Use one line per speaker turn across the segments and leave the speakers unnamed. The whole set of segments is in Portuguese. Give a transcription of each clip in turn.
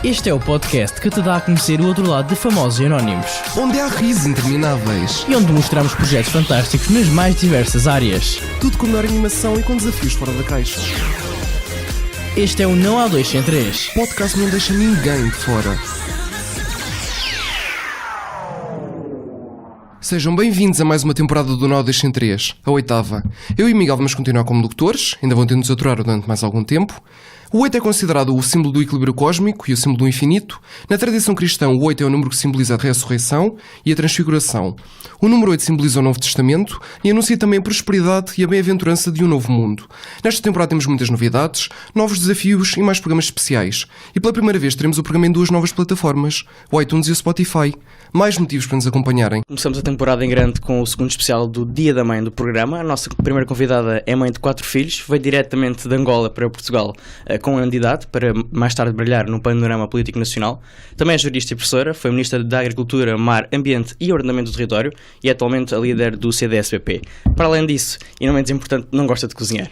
Este é o podcast que te dá a conhecer o outro lado de famosos e anónimos,
onde há risos intermináveis
e onde mostramos projetos fantásticos nas mais diversas áreas.
Tudo com melhor animação e com desafios fora da caixa.
Este é o Não Há Dois Sem Três.
Podcast não deixa ninguém de fora. Sejam bem-vindos a mais uma temporada do Não Há Dois Sem Três, a 8ª. Eu e Miguel vamos continuar como locutores, ainda vão ter-nos aturar durante mais algum tempo. O 8 é considerado o símbolo do equilíbrio cósmico e o símbolo do infinito. Na tradição cristã, o 8 é o número que simboliza a ressurreição e a transfiguração. O número 8 simboliza o Novo Testamento e anuncia também a prosperidade e a bem-aventurança de um novo mundo. Nesta temporada temos muitas novidades, novos desafios e mais programas especiais. E pela primeira vez teremos o programa em 2 novas plataformas, o iTunes e o Spotify. Mais motivos para nos acompanharem.
Começamos a temporada em grande com o segundo especial do Dia da Mãe do programa. A nossa primeira convidada é mãe de 4 filhos, veio diretamente de Angola para Portugal com grande idade, para mais tarde brilhar no panorama político nacional. Também é jurista e professora, foi Ministra da Agricultura, Mar, Ambiente e Ordenamento do Território e é atualmente a líder do CDS-PP. Para além disso, e não menos importante, não gosta de cozinhar.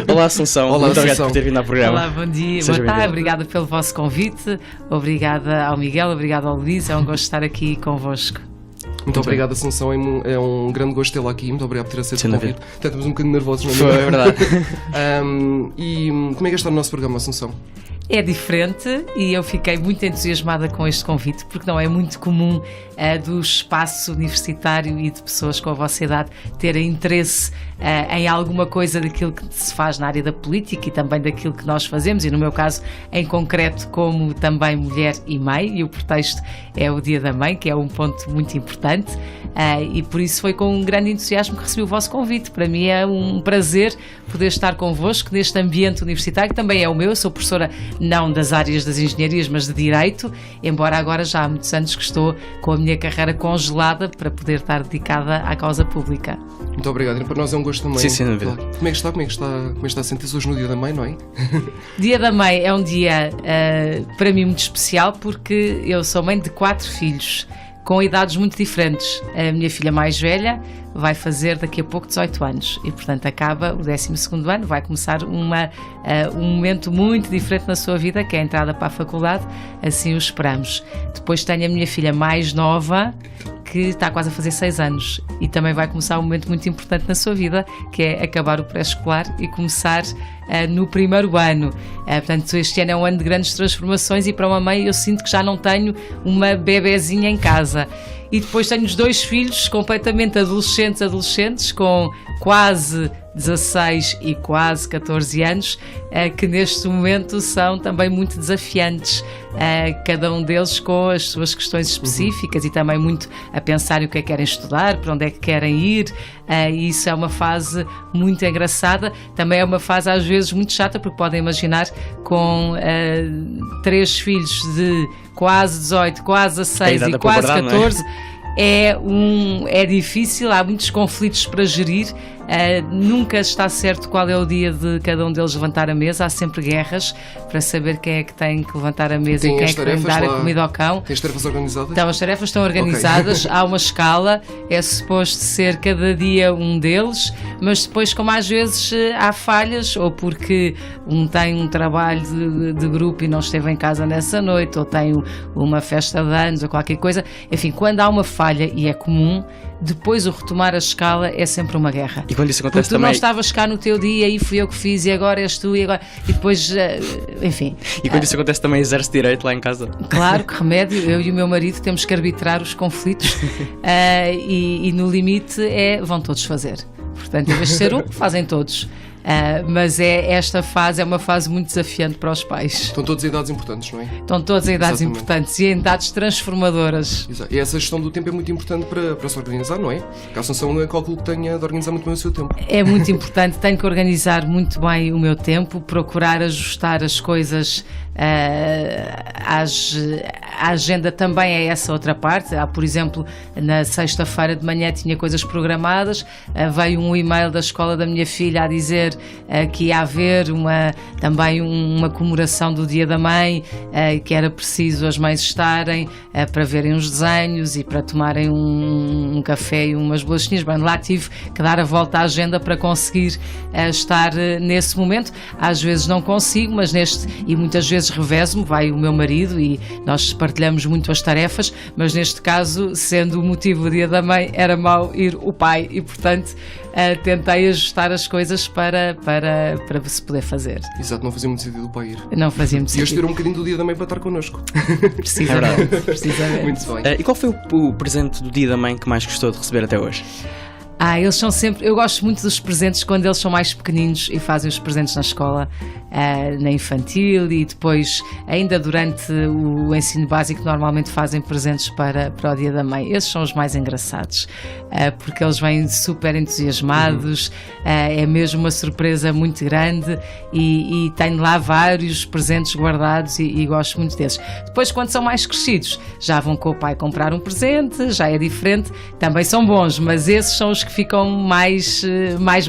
Olá, Assunção.
Olá,
muito
Assunção.
obrigado por ter vindo ao programa.
Olá, bom dia,
Seja
boa tarde,
bem-vindo.
obrigada pelo vosso convite, obrigada ao Miguel, obrigada ao Luís, é um gosto estar aqui convosco.
Muito obrigado, Assunção. É um grande gosto tê-la aqui. Muito obrigado por ter aceito o convite. Até estamos um bocadinho nervosos, não é?
Foi, é verdade.
E como é que está o nosso programa, Assunção?
É diferente e eu fiquei muito entusiasmada com este convite, porque não é muito comum do espaço universitário e de pessoas com a vossa idade terem interesse em alguma coisa daquilo que se faz na área da política e também daquilo que nós fazemos, e no meu caso, em concreto, como também mulher e mãe, e o pretexto é o Dia da Mãe, que é um ponto muito importante, e por isso foi com um grande entusiasmo que recebi o vosso convite. Para mim é um prazer poder estar convosco neste ambiente universitário, que também é o meu. Eu sou professora não das áreas das engenharias, mas de Direito, embora agora já há muitos anos que estou com a minha carreira congelada para poder estar dedicada à causa pública.
Muito obrigado. E para nós é um gosto também.
Sim, sem dúvida.
Claro. Como é que está a sentir-se hoje no Dia da Mãe, não é?
Dia da Mãe é um dia para mim muito especial, porque eu sou mãe de 4 filhos com idades muito diferentes. A minha filha mais velha vai fazer daqui a pouco 18 anos e, portanto, acaba o 12º ano, vai começar um momento muito diferente na sua vida, que é a entrada para a faculdade, assim o esperamos. Depois tenho a minha filha mais nova, que está quase a fazer 6 anos e também vai começar um momento muito importante na sua vida, que é acabar o pré-escolar e começar no primeiro ano. Portanto, este ano é um ano de grandes transformações e para uma mãe eu sinto que já não tenho uma bebezinha em casa. E depois tenho os 2 filhos completamente adolescentes, com quase 16 e quase 14 anos, que neste momento são também muito desafiantes, cada um deles com as suas questões específicas e também muito a pensar o que é que querem estudar, para onde é que querem ir, e isso é uma fase muito engraçada. Também é uma fase às vezes muito chata, porque podem imaginar com 3 filhos de quase 18, quase 16 e quase 14, é difícil, há muitos conflitos para gerir. Nunca está certo qual é o dia de cada um deles levantar a mesa, há sempre guerras para saber quem é que tem que levantar a mesa e quem é que tem que dar a comida ao cão.
Tem as tarefas organizadas?
Então, as tarefas estão organizadas, okay. Há uma escala, é suposto ser cada dia um deles, mas depois, como às vezes há falhas, ou porque um tem um trabalho de grupo e não esteve em casa nessa noite, ou tem uma festa de anos ou qualquer coisa, enfim, quando há uma falha, e é comum, depois o retomar a escala é sempre uma guerra.
E quando isso acontece
porque tu
também...
não estavas cá no teu dia e fui eu que fiz e agora és tu e depois, enfim.
E quando isso acontece também exerce direito lá em casa?
Claro, que remédio. Eu e o meu marido temos que arbitrar os conflitos e no limite vão todos fazer. Portanto, em vez de ser um, fazem todos. Mas esta fase é uma fase muito desafiante para os pais.
Estão todos em idades importantes, não é?
Estão todos em idades
Exatamente.
Importantes e em idades transformadoras.
Exato. E essa gestão do tempo é muito importante para se organizar, não é? A Assunção não é cálculo que tenha de organizar muito bem o seu tempo.
É muito importante, tenho que organizar muito bem o meu tempo, procurar ajustar as coisas a agenda também é essa outra parte. Há, por exemplo, na sexta-feira de manhã tinha coisas programadas, veio um e-mail da escola da minha filha a dizer que ia haver também uma comemoração do Dia da Mãe, que era preciso as mães estarem para verem os desenhos e para tomarem um café e umas bolachinhas. Bem, lá tive que dar a volta à agenda para conseguir estar nesse momento. Às vezes não consigo, mas e muitas vezes revezo-me, vai o meu marido e nós partilhamos muito as tarefas, mas neste caso, sendo o motivo do Dia da Mãe, era mau ir o pai e, portanto, tentei ajustar as coisas para se poder fazer.
Exato, não fazia muito sentido o pai ir.
Não fazia muito
E
sentido.
hoje tirou um bocadinho do Dia da Mãe para estar connosco.
Precisamente. Precisamente.
Muito bem.
E qual foi o presente do Dia da Mãe que mais gostou de receber até hoje?
Eles são sempre... Eu gosto muito dos presentes quando eles são mais pequeninos e fazem os presentes na escola, na infantil, e depois, ainda durante o ensino básico, normalmente fazem presentes para o Dia da Mãe. Esses são os mais engraçados, porque eles vêm super entusiasmados, é mesmo uma surpresa muito grande e tenho lá vários presentes guardados e gosto muito desses. Depois, quando são mais crescidos, já vão com o pai comprar um presente, já é diferente, também são bons, mas esses são os que ficam mais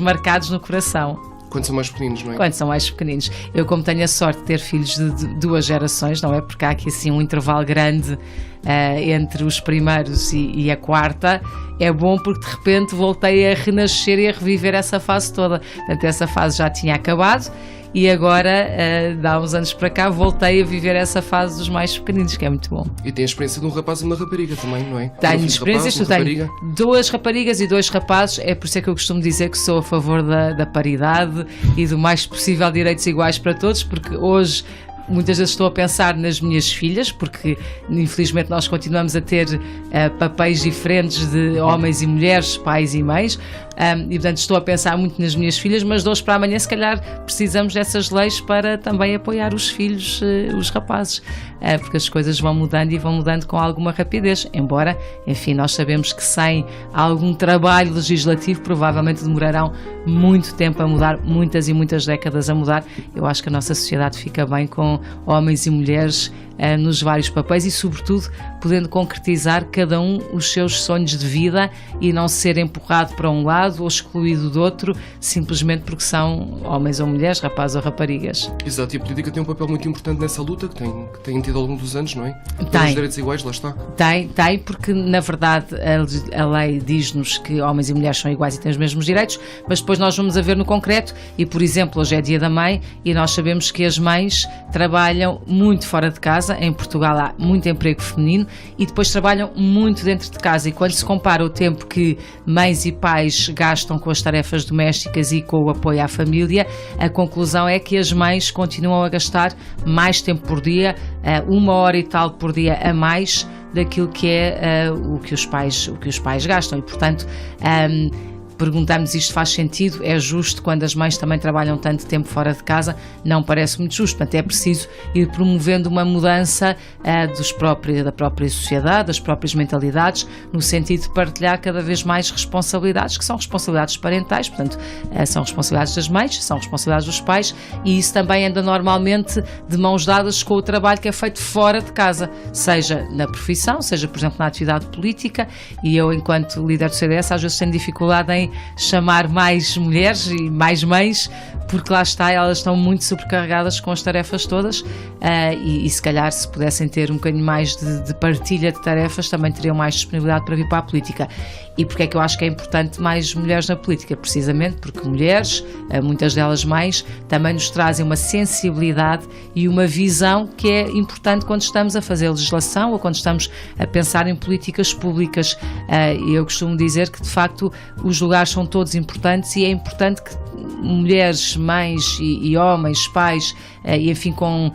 marcados no coração.
Quando são mais pequeninos, não é?
Quando são mais pequeninos. Eu, como tenho a sorte de ter filhos de duas gerações, não é? Porque há aqui assim um intervalo grande entre os primeiros e a quarta, é bom porque de repente voltei a renascer e a reviver essa fase toda. Portanto, essa fase já tinha acabado e agora, de há uns anos para cá, voltei a viver essa fase dos mais pequeninos, que é muito bom.
E tem a experiência de um rapaz e uma rapariga também, não é?
Tenho experiências, tenho 2 raparigas e 2 rapazes, é por isso é que eu costumo dizer que sou a favor da paridade e do mais possível direitos iguais para todos, porque hoje muitas vezes estou a pensar nas minhas filhas, porque infelizmente nós continuamos a ter papéis diferentes de homens e mulheres, pais e mães, e portanto estou a pensar muito nas minhas filhas, mas de hoje para amanhã se calhar precisamos dessas leis para também apoiar os filhos, os rapazes, porque as coisas vão mudando e vão mudando com alguma rapidez, embora, enfim, nós sabemos que sem algum trabalho legislativo provavelmente demorarão muito tempo a mudar, muitas e muitas décadas a mudar. Eu acho que a nossa sociedade fica bem com homens e mulheres nos vários papéis e, sobretudo, podendo concretizar cada um os seus sonhos de vida e não ser empurrado para um lado ou excluído do outro, simplesmente porque são homens ou mulheres, rapazes ou raparigas.
Exato, e a política tem um papel muito importante nessa luta que tem tido ao longo dos anos, não é?
Tem.
Os direitos iguais, lá está.
Tem, porque na verdade a lei diz-nos que homens e mulheres são iguais e têm os mesmos direitos, mas depois nós vamos a ver no concreto e, por exemplo, hoje é Dia da Mãe e nós sabemos que as mães trabalham muito fora de casa. Em Portugal há muito emprego feminino e depois trabalham muito dentro de casa, e quando se compara o tempo que mães e pais gastam com as tarefas domésticas e com o apoio à família, a conclusão é que as mães continuam a gastar mais tempo por dia, 1 hora e tal por dia a mais daquilo que é o que os pais gastam, e portanto perguntamos: isto faz sentido? É justo quando as mães também trabalham tanto tempo fora de casa? Não parece muito justo. Portanto, é preciso ir promovendo uma mudança da própria sociedade, das próprias mentalidades, no sentido de partilhar cada vez mais responsabilidades, que são responsabilidades parentais, portanto, são responsabilidades das mães, são responsabilidades dos pais, e isso também anda normalmente de mãos dadas com o trabalho que é feito fora de casa, seja na profissão, seja, por exemplo, na atividade política. E eu, enquanto líder do CDS, às vezes tenho dificuldade em chamar mais mulheres e mais mães, porque lá está, elas estão muito sobrecarregadas com as tarefas todas, e se calhar se pudessem ter um bocadinho mais de partilha de tarefas, também teriam mais disponibilidade para vir para a política. E porque é que eu acho que é importante mais mulheres na política? Precisamente porque mulheres, muitas delas mães, também nos trazem uma sensibilidade e uma visão que é importante quando estamos a fazer legislação ou quando estamos a pensar em políticas públicas. E eu costumo dizer que, de facto, os lugares são todos importantes, e é importante que mulheres, mães e homens, pais, e enfim, com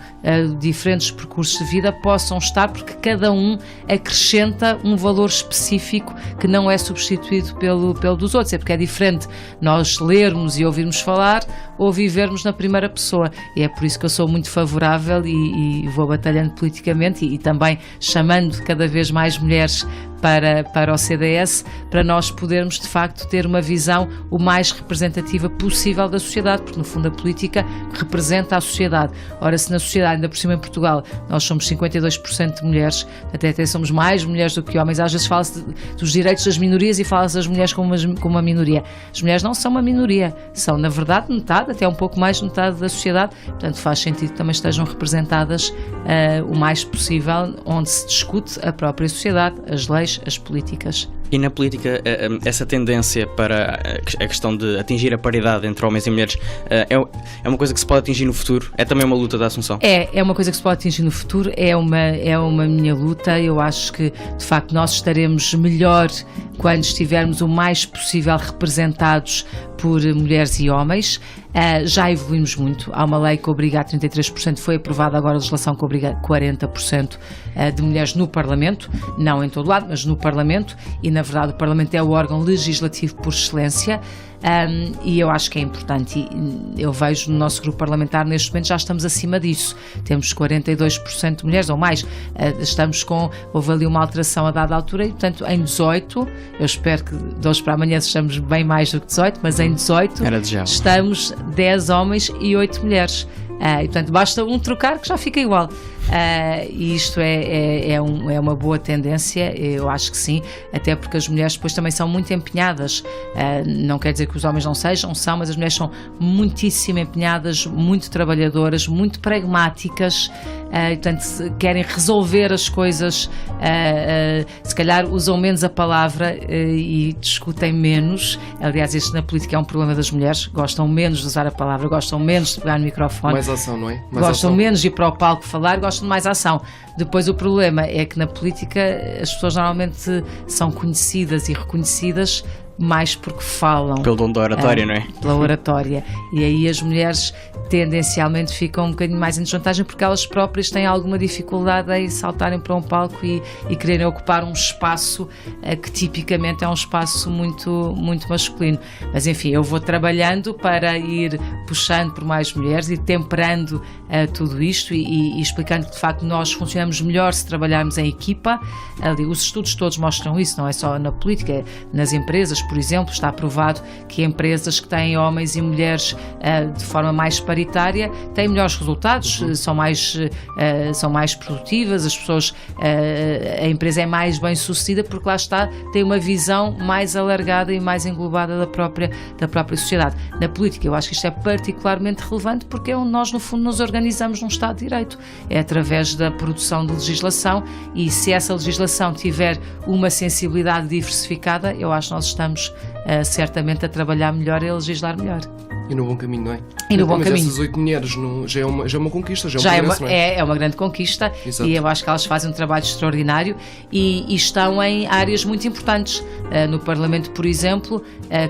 diferentes percursos de vida, possam estar, porque cada um acrescenta um valor específico que não é substituído pelo dos outros. É porque é diferente nós lermos e ouvirmos falar ou vivermos na primeira pessoa, e é por isso que eu sou muito favorável e vou batalhando politicamente e também chamando cada vez mais mulheres para o CDS, para nós podermos de facto ter uma visão o mais representativa possível possível da sociedade, porque no fundo a política representa a sociedade. Ora, se na sociedade, ainda por cima em Portugal, nós somos 52% de mulheres, até somos mais mulheres do que homens, às vezes fala-se dos direitos das minorias e fala-se das mulheres como uma minoria. As mulheres não são uma minoria, são na verdade metade, até um pouco mais de metade da sociedade, portanto faz sentido que também estejam representadas o mais possível onde se discute a própria sociedade, as leis, as políticas.
E na política, essa tendência para a questão de atingir a paridade entre homens e mulheres é uma coisa que se pode atingir no futuro? É também uma luta da Assunção?
É uma coisa que se pode atingir no futuro, é uma minha luta. Eu acho que, de facto, nós estaremos melhor quando estivermos o mais possível representados por mulheres e homens. Já evoluímos muito. Há uma lei que obriga a 33%, foi aprovada agora a legislação que obriga 40% de mulheres no Parlamento, não em todo lado, mas no Parlamento, e na verdade o Parlamento é o órgão legislativo por excelência. E eu acho que é importante, e eu vejo no nosso grupo parlamentar neste momento já estamos acima disso, temos 42% de mulheres ou mais, houve ali uma alteração a dada altura e portanto em 18, eu espero que de hoje para amanhã sejamos bem mais do que 18, mas em 18 estamos 10 homens e 8 mulheres. E portanto basta um trocar que já fica igual. E isto é uma boa tendência, eu acho que sim, até porque as mulheres depois também são muito empenhadas, não quer dizer que os homens não são, mas as mulheres são muitíssimo empenhadas, muito trabalhadoras, muito pragmáticas, e, portanto querem resolver as coisas, se calhar usam menos a palavra e discutem menos. Aliás, este na política é um problema das mulheres, gostam menos de usar a palavra, gostam menos de pegar no microfone,
mais ação, não é?
Gostam menos de ir para o palco falar, gostam de mais ação. Depois o problema é que na política as pessoas normalmente são conhecidas e reconhecidas mais porque falam.
Pelo dom da oratória, não é?
Pela oratória. E aí as mulheres tendencialmente ficam um bocadinho mais em desvantagem porque elas próprias têm alguma dificuldade em saltarem para um palco e quererem ocupar um espaço que tipicamente é um espaço muito, muito masculino. Mas enfim, eu vou trabalhando para ir puxando por mais mulheres e temperando tudo isto e explicando que de facto nós funcionamos melhor se trabalharmos em equipa. Os estudos todos mostram isso, não é só na política, nas empresas, por exemplo, está provado que empresas que têm homens e mulheres de forma mais paritária têm melhores resultados, são mais produtivas, as pessoas, a empresa é mais bem sucedida porque lá está, tem uma visão mais alargada e mais englobada da própria sociedade. Na política eu acho que isto é particularmente relevante porque é onde nós no fundo nos organizamos num Estado de Direito, é através da produção de legislação e se essa legislação tiver uma sensibilidade diversificada, eu acho que nós estamos certamente a trabalhar melhor e a legislar melhor.
E no bom caminho, não é?
E no bom
mas
caminho.
Essas 8 mulheres já é uma conquista,
é uma grande conquista. Exato. E eu acho que elas fazem um trabalho extraordinário e estão em áreas muito importantes. No Parlamento, por exemplo,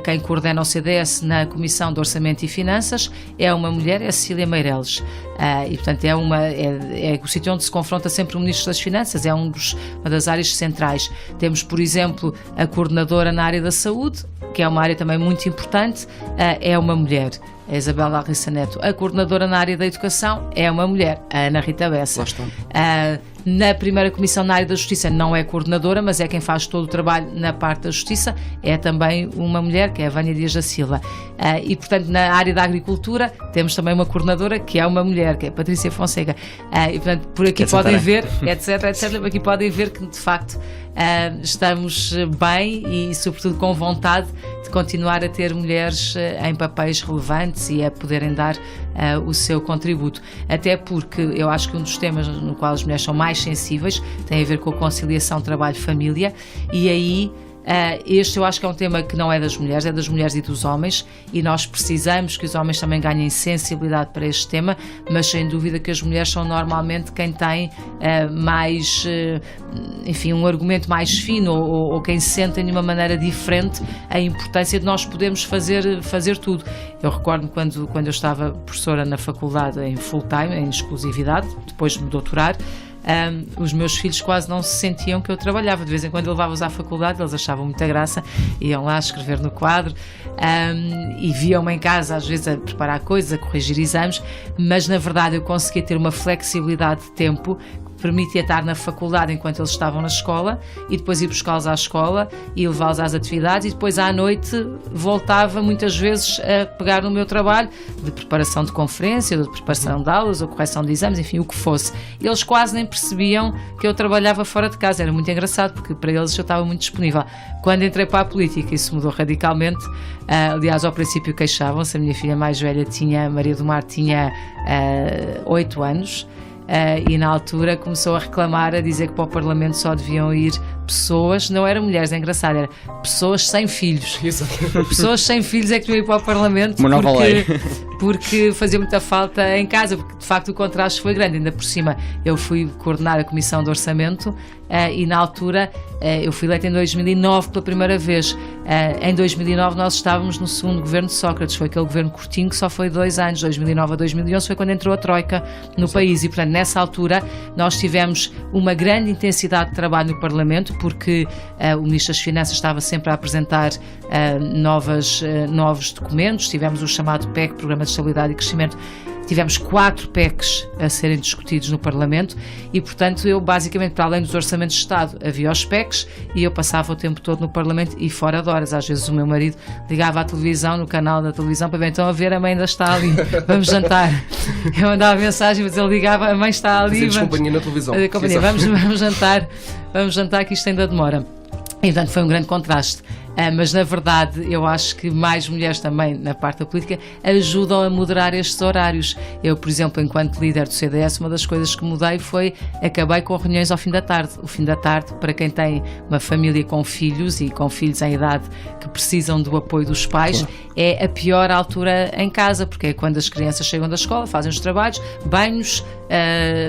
quem coordena o CDS na Comissão de Orçamento e Finanças é uma mulher, é a Cecília Meireles. E portanto é o sítio onde se confronta sempre o Ministro das Finanças, é uma das áreas centrais. Temos, por exemplo, a coordenadora na área da saúde, que é uma área também muito importante, é uma mulher, a Isabel Larissa Neto. A coordenadora na área da educação é uma mulher, a Ana Rita Bessa.
Lá está.
Na primeira comissão na área da justiça não é coordenadora, mas é quem faz todo o trabalho na parte da justiça, é também uma mulher, que é a Vânia Dias da Silva. E portanto na área da agricultura temos também uma coordenadora que é uma mulher, que é a Patrícia Fonseca. E portanto por aqui podem ver, etc, por aqui podem ver que de facto estamos bem e sobretudo com vontade de continuar a ter mulheres em papéis relevantes e a poderem dar o seu contributo. Até porque eu acho que um dos temas no qual as mulheres são mais sensíveis tem a ver com a conciliação trabalho-família e aí este eu acho que é um tema que não é das mulheres, é das mulheres e dos homens e nós precisamos que os homens também ganhem sensibilidade para este tema, mas sem dúvida que as mulheres são normalmente quem tem mais, enfim, um argumento mais fino ou quem sente de uma maneira diferente a importância de nós podermos fazer tudo. Eu recordo quando eu estava professora na faculdade em full time, em exclusividade, depois de me doutorar, os meus filhos quase não se sentiam que eu trabalhava. De vez em quando eu levava-os à faculdade, eles achavam muita graça, iam lá escrever no quadro e viam-me em casa às vezes a preparar coisas, a corrigir exames, mas na verdade eu conseguia ter uma flexibilidade de tempo permitia estar na faculdade enquanto eles estavam na escola e depois ir buscá-los à escola e levá-los às atividades, e depois à noite voltava muitas vezes a pegar no meu trabalho de preparação de conferência, de preparação de aulas ou correção de exames, enfim, o que fosse. Eles quase nem percebiam que eu trabalhava fora de casa. Era muito engraçado, porque para eles eu estava muito disponível. Quando entrei para a política, isso mudou radicalmente. Aliás, ao princípio queixavam-se. A minha filha mais velha, Maria do Mar, tinha 8 anos. E na altura começou a reclamar, a dizer que para o Parlamento só deviam ir pessoas, não eram mulheres, é engraçado, era pessoas sem filhos. Pessoas sem filhos é que deviam ir para o Parlamento, porque fazia muita falta em casa, porque de facto o contraste foi grande. Ainda por cima eu fui coordenar a Comissão de Orçamento e na altura eu fui eleita em 2009 pela primeira vez. Em 2009 nós estávamos no segundo governo de Sócrates, foi aquele governo curtinho que só foi 2 anos, 2009 a 2011 foi quando entrou a Troika no país, e portanto nessa altura nós tivemos uma grande intensidade de trabalho no Parlamento, porque o Ministro das Finanças estava sempre a apresentar novos documentos. Tivemos o chamado PEC, Programa de Estabilidade e Crescimento. Tivemos 4 PECs a serem discutidos no Parlamento e, portanto, eu basicamente, para além dos orçamentos de Estado, havia os PECs e eu passava o tempo todo no Parlamento e fora de horas. Às vezes o meu marido ligava à televisão, no canal da televisão, para ver, então a ver, a mãe ainda está ali, vamos jantar. Eu mandava mensagem, mas ele ligava, a mãe está ali.
Fazia companhia na televisão.
Vamos jantar que isto ainda demora. E, portanto, foi um grande contraste. Mas, na verdade, eu acho que mais mulheres também, na parte da política, ajudam a moderar estes horários. Eu, por exemplo, enquanto líder do CDS, uma das coisas que mudei foi, acabei com reuniões ao fim da tarde. O fim da tarde, para quem tem uma família com filhos e com filhos em idade que precisam do apoio dos pais, claro, é a pior altura em casa, porque é quando as crianças chegam da escola, fazem os trabalhos, banhos,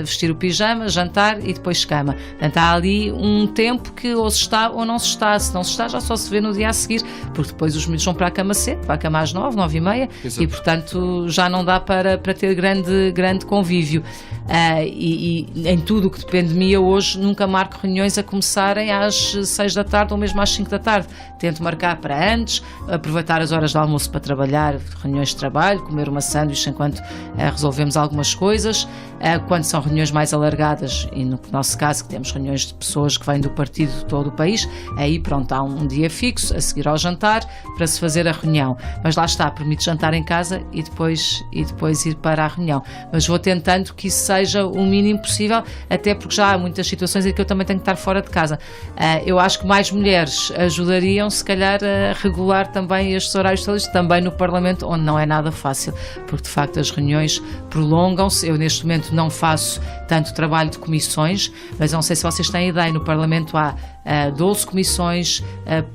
vestir o pijama, jantar e depois cama. Portanto, há ali um tempo que ou se está ou não se está. Se não se está, já só se vê no dia a seguir, porque depois os miúdos vão para a cama cedo, para a cama às 9, 9h30, e portanto já não dá para ter grande convívio. E em tudo o que depende de mim, eu hoje nunca marco reuniões a começarem às 6 da tarde ou mesmo às 5 da tarde. Tento marcar para antes, aproveitar as horas de almoço para trabalhar, reuniões de trabalho, comer uma sanduíche enquanto resolvemos algumas coisas. Quando são reuniões mais alargadas, e no nosso caso que temos reuniões de pessoas que vêm do partido de todo o país, aí pronto, há um dia fixo a seguir ao jantar para se fazer a reunião. Mas lá está, permite jantar em casa e depois ir para a reunião. Mas vou tentando que isso seja o mínimo possível, até porque já há muitas situações em que eu também tenho que estar fora de casa. Eu acho que mais mulheres ajudariam, se calhar, a regular também estes horários todos, também no Parlamento, onde não é nada fácil, porque de facto as reuniões prolongam-se. Eu neste momento não faço tanto trabalho de comissões, mas não sei se vocês têm ideia, no Parlamento há 12 comissões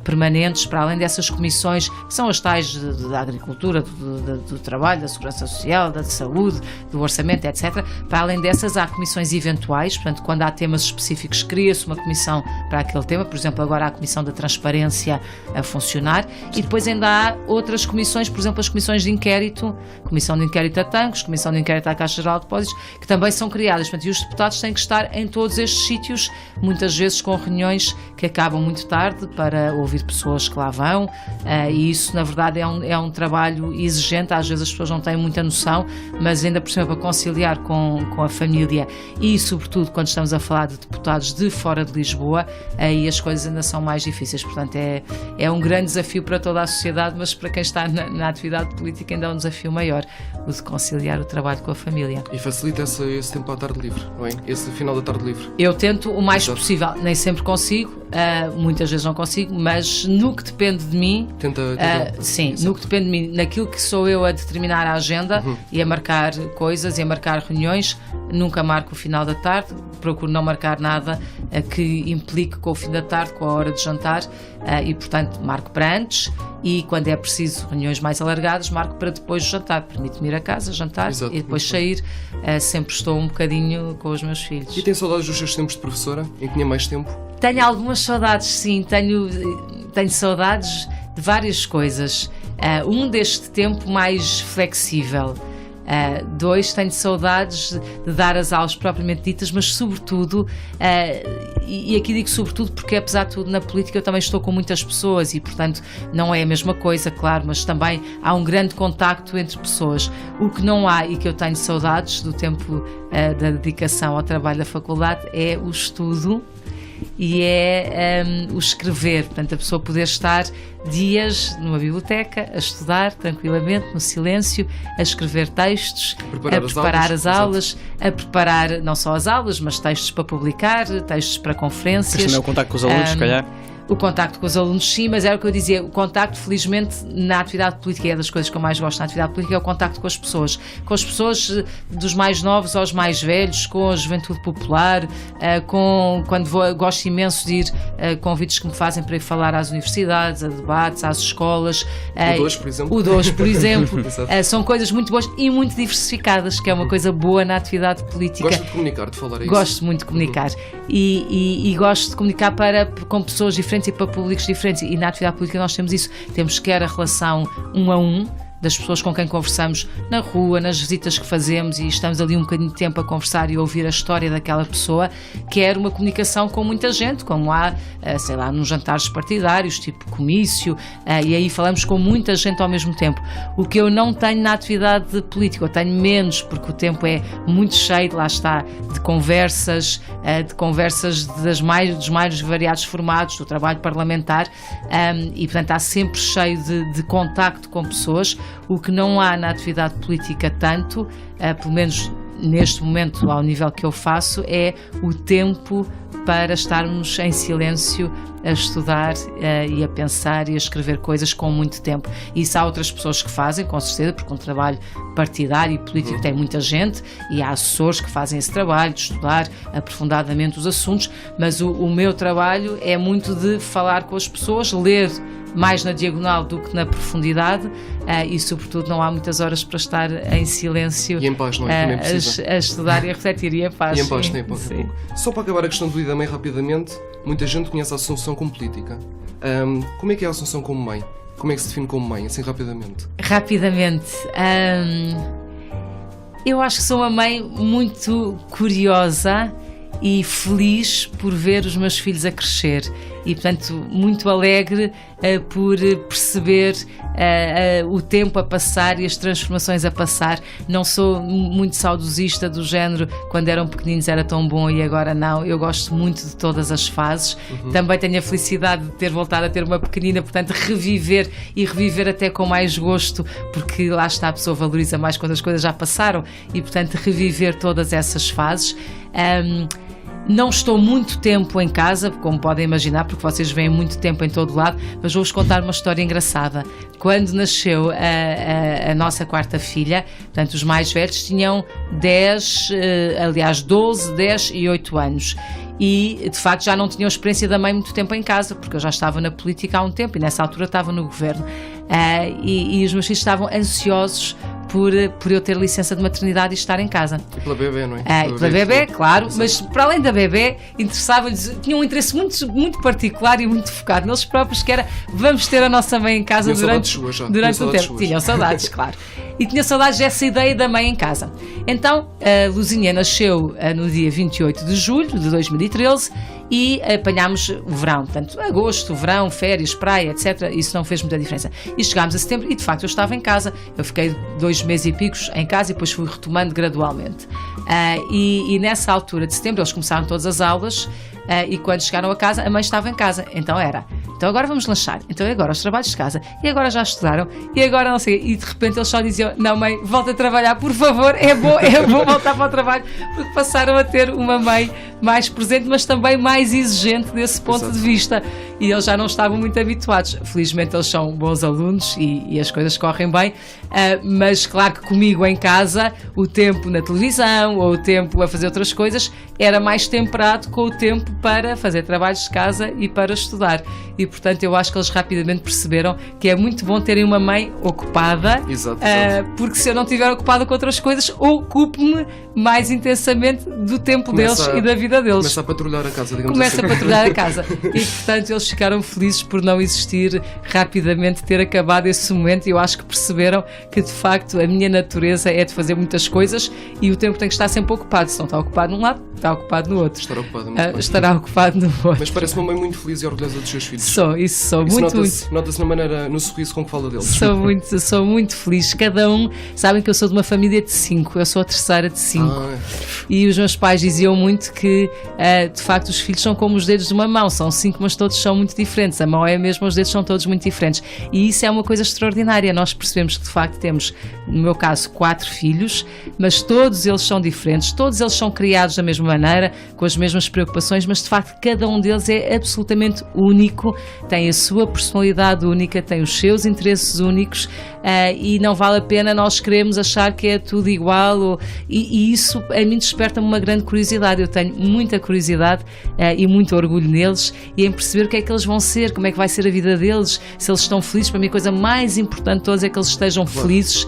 permanentes, para além dessas comissões, que são as tais da agricultura, do trabalho, da segurança social, da saúde, do orçamento, etc. Para além dessas, há comissões eventuais, portanto, quando há temas específicos, cria-se uma comissão para aquele tema. Por exemplo, agora há a Comissão da Transparência a funcionar, e depois ainda há outras comissões, por exemplo, as comissões de inquérito, Comissão de Inquérito a Tanques, Comissão de Inquérito à Caixa Geral de Depósitos, que também são criadas. Portanto, e os deputados têm que estar em todos estes sítios, muitas vezes com reuniões que acabam muito tarde, para ouvir pessoas que lá vão, e isso na verdade é um trabalho exigente. Às vezes as pessoas não têm muita noção, mas ainda por cima, para conciliar com a família e sobretudo quando estamos a falar de deputados de fora de Lisboa, aí as coisas ainda são mais difíceis. Portanto, é um grande desafio para toda a sociedade, mas para quem está na atividade política ainda é um desafio maior, o de conciliar o trabalho com a família.
E facilita esse tempo à tarde livre, não é? Esse final da tarde livre.
Eu tento o mais possível, nem sempre consigo, muitas vezes não consigo, mas no que depende de mim, sim, no que depende de mim, naquilo que sou eu a determinar a agenda e a marcar coisas e a marcar reuniões, nunca marco o final da tarde, procuro não marcar nada que implique com o fim da tarde, com a hora de jantar, e portanto marco para antes, e quando é preciso reuniões mais alargadas, marco para depois do jantar. Permite-me ir a casa, jantar e depois sair. Sempre estou um bocadinho com os meus filhos.
E tem saudades dos seus tempos de professora, em que tinha mais tempo?
Tenho algumas saudades, sim. Tenho saudades de várias coisas. Deste tempo mais flexível. 2, tenho saudades de dar as aulas propriamente ditas, mas sobretudo, e aqui digo sobretudo porque apesar de tudo na política eu também estou com muitas pessoas e portanto não é a mesma coisa, claro, mas também há um grande contacto entre pessoas. O que não há e que eu tenho saudades do tempo da dedicação ao trabalho da faculdade é o estudo e é o escrever, portanto a pessoa poder estar dias numa biblioteca a estudar tranquilamente, no silêncio, a escrever textos, a preparar as aulas, a preparar não só as aulas, mas textos para publicar, textos para conferências.
Este não é o contacto com os alunos, se calhar?
O contacto com os alunos, sim, mas era o que eu dizia, o contacto, felizmente, na atividade política, é das coisas que eu mais gosto na atividade política, é o contacto com as pessoas dos mais novos aos mais velhos, com a juventude popular, quando vou, gosto imenso de ir convites que me fazem para ir falar às universidades, a debates, às escolas.
O DOS, por exemplo.
São coisas muito boas e muito diversificadas, que é uma coisa boa na atividade política.
Gosto de comunicar, de falar a isso.
Gosto muito de comunicar. E gosto de comunicar com pessoas diferentes e para públicos diferentes, e na atividade política nós temos isso, temos quer a relação 1 a 1 das pessoas com quem conversamos na rua, nas visitas que fazemos e estamos ali um bocadinho de tempo a conversar e a ouvir a história daquela pessoa, quer uma comunicação com muita gente, como há, sei lá, nos jantares partidários, tipo comício, e aí falamos com muita gente ao mesmo tempo. O que eu não tenho na atividade política, eu tenho menos, porque o tempo é muito cheio, lá está, de conversas dos mais variados formatos, do trabalho parlamentar, e portanto há sempre cheio de contacto com pessoas. O que não há na atividade política tanto, pelo menos neste momento ao nível que eu faço, é o tempo para estarmos em silêncio a estudar e a pensar e a escrever coisas com muito tempo. Isso há outras pessoas que fazem, com certeza, porque um trabalho partidário e político tem muita gente e há assessores que fazem esse trabalho de estudar aprofundadamente os assuntos, mas o meu trabalho é muito de falar com as pessoas, ler mais na diagonal do que na profundidade, e sobretudo não há muitas horas para estar em silêncio
e em paz, não é?
A estudar e a refletir, e em paz.
E em paz tem pouco. Só para acabar a questão do Ida Mãe rapidamente, muita gente conhece a Assunção como política. Como é que é a Assunção como mãe? Como é que se define como mãe, assim rapidamente?
Rapidamente, eu acho que sou uma mãe muito curiosa e feliz por ver os meus filhos a crescer e, portanto, muito alegre por perceber o tempo a passar e as transformações a passar. Não sou muito saudosista do género quando eram pequeninos era tão bom e agora não. Eu gosto muito de todas as fases. Também tenho a felicidade de ter voltado a ter uma pequenina, portanto reviver até com mais gosto, porque lá está, a pessoa valoriza mais quando as coisas já passaram e, portanto, reviver todas essas fases. Não estou muito tempo em casa, como podem imaginar, porque vocês veem muito tempo em todo lado, mas vou-vos contar uma história engraçada. Quando nasceu a nossa quarta filha, portanto os mais velhos tinham 12, 10 e 8 anos. E, de facto, já não tinham experiência da mãe muito tempo em casa, porque eu já estava na política há um tempo e nessa altura estava no governo. E os meus filhos estavam ansiosos por eu ter licença de maternidade e estar em casa.
E pela bebê, não é?
E pela bebê, claro, mas para além da bebê, interessava-lhes, tinham um interesse muito, muito particular e muito focado neles próprios, que era, vamos ter a nossa mãe em casa durante um tempo. Tinham saudades, claro. E tinha saudades dessa ideia da mãe em casa. Então, a Luzinha nasceu no dia 28 de julho de 2013 e apanhámos o verão, portanto, agosto, verão, férias, praia, etc. Isso não fez muita diferença. E chegámos a setembro e, de facto, eu estava em casa. Eu fiquei 2 meses e picos em casa e depois fui retomando gradualmente. E nessa altura de setembro, eles começaram todas as aulas e quando chegaram a casa, a mãe estava em casa. Então agora vamos lanchar. Então agora os trabalhos de casa. E agora já estudaram. E agora não sei. E de repente eles só diziam, não mãe, volta a trabalhar, por favor. É bom voltar para o trabalho. Porque passaram a ter uma mãe mais presente, mas também mais exigente desse ponto de vista. E eles já não estavam muito habituados. Felizmente eles são bons alunos e as coisas correm bem. Mas claro que comigo em casa, o tempo na televisão ou o tempo a fazer outras coisas era mais temperado com o tempo para fazer trabalhos de casa e para estudar. E portanto eu acho que eles rapidamente perceberam que é muito bom terem uma mãe ocupada.
Exato.
Porque se eu não estiver ocupada com outras coisas, ocupo-me mais intensamente do tempo deles e da vida vida deles.
Começa a patrulhar a casa, digamos
Começa
assim.
a patrulhar a casa. E, portanto, eles ficaram felizes por não existir rapidamente, ter acabado esse momento. E eu acho que perceberam que, de facto, a minha natureza é de fazer muitas coisas e o tempo tem que estar sempre ocupado. Se não está ocupado num lado, está ocupado no outro.
Estar ocupado, muito bem.
Estará ocupado no outro.
Mas parece uma mãe muito feliz e orgulhosa dos seus filhos.
Sou, muito.
Nota-se na maneira, no sorriso com que fala deles.
Sou muito feliz. Cada um, sabem que eu sou de uma família de 5, eu sou a terceira de 5. E os meus pais diziam muito que, de facto, os filhos são como os dedos de uma mão, são 5, mas todos são muito diferentes. A mão é a mesma, os dedos são todos muito diferentes. E isso é uma coisa extraordinária. Nós percebemos que, de facto, temos, no meu caso, 4 filhos, mas todos eles são diferentes, todos eles são criados da mesma maneira, com as mesmas preocupações, mas, de facto, cada um deles é absolutamente único, tem a sua personalidade única, tem os seus interesses únicos, e não vale a pena nós queremos achar que é tudo igual, e isso a mim desperta-me uma grande curiosidade. Eu tenho muita curiosidade e muito orgulho neles e em perceber o que é que eles vão ser, como é que vai ser a vida deles, se eles estão felizes. Para mim a coisa mais importante de todos é que eles estejam felizes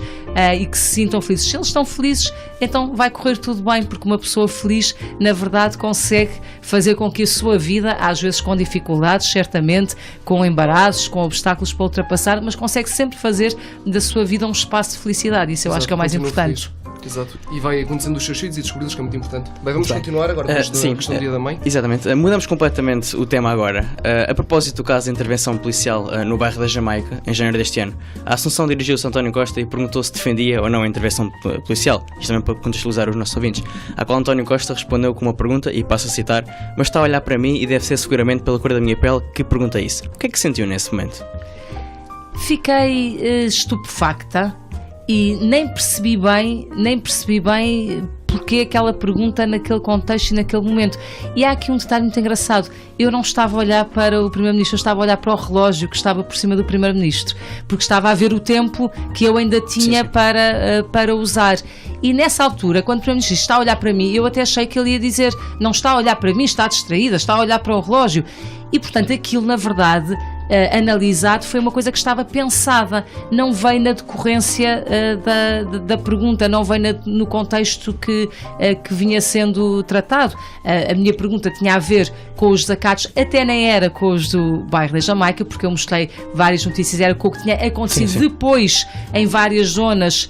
e que se sintam felizes. Se eles estão felizes, então vai correr tudo bem, porque uma pessoa feliz, na verdade, consegue fazer com que a sua vida, às vezes com dificuldades, certamente, com embaraços, com obstáculos para ultrapassar, mas consegue sempre fazer da sua vida um espaço de felicidade. Isso eu acho que é o mais importante.
Exato. E vai acontecendo os seus filhos e descobri-los, que é muito importante. Bem, vamos continuar agora com a questão do Dia da Mãe.
Exatamente. Mudamos completamente o tema agora. A propósito do caso de intervenção policial no bairro da Jamaica, em janeiro deste ano, a Assunção dirigiu-se a António Costa e perguntou se defendia ou não a intervenção policial. Isto também para contextualizar os nossos ouvintes. À qual António Costa respondeu com uma pergunta, e passo a citar: mas está a olhar para mim e deve ser seguramente pela cor da minha pele que pergunta isso. O que é que sentiu nesse momento?
Fiquei estupefacta. E nem percebi bem porque aquela pergunta naquele contexto e naquele momento. E há aqui um detalhe muito engraçado. Eu não estava a olhar para o Primeiro-Ministro, eu estava a olhar para o relógio que estava por cima do Primeiro-Ministro, porque estava a ver o tempo que eu ainda tinha para usar. E nessa altura, quando o Primeiro-Ministro está a olhar para mim, eu até achei que ele ia dizer: não está a olhar para mim, está distraída, está a olhar para o relógio. E portanto aquilo, na verdade, analisado, foi uma coisa que estava pensada, não veio na decorrência da pergunta, não veio no contexto que vinha sendo tratado. A minha pergunta tinha a ver com os desacatos, até nem era com os do bairro da Jamaica, porque eu mostrei várias notícias, era com o que tinha acontecido depois em várias zonas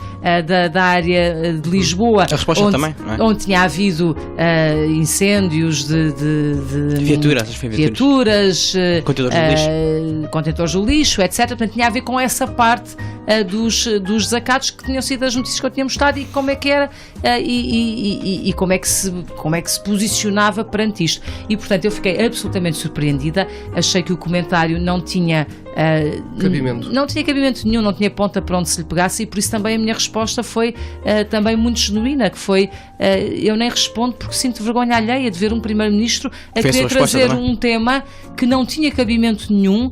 da área de Lisboa,
a resposta também, não é?
Onde tinha havido incêndios de viaturas, contentores do lixo, etc. Portanto, tinha a ver com essa parte dos desacatos que tinham sido as notícias que eu tinha mostrado e como é que era e como é que se posicionava perante isto. E, portanto, eu fiquei absolutamente surpreendida. Achei que o comentário não tinha cabimento. Não tinha cabimento nenhum, não tinha ponta para onde se lhe pegasse, e por isso também a minha resposta foi também muito genuína, que foi: eu nem respondo porque sinto vergonha alheia de ver um Primeiro-Ministro a querer trazer um tema que não tinha cabimento nenhum,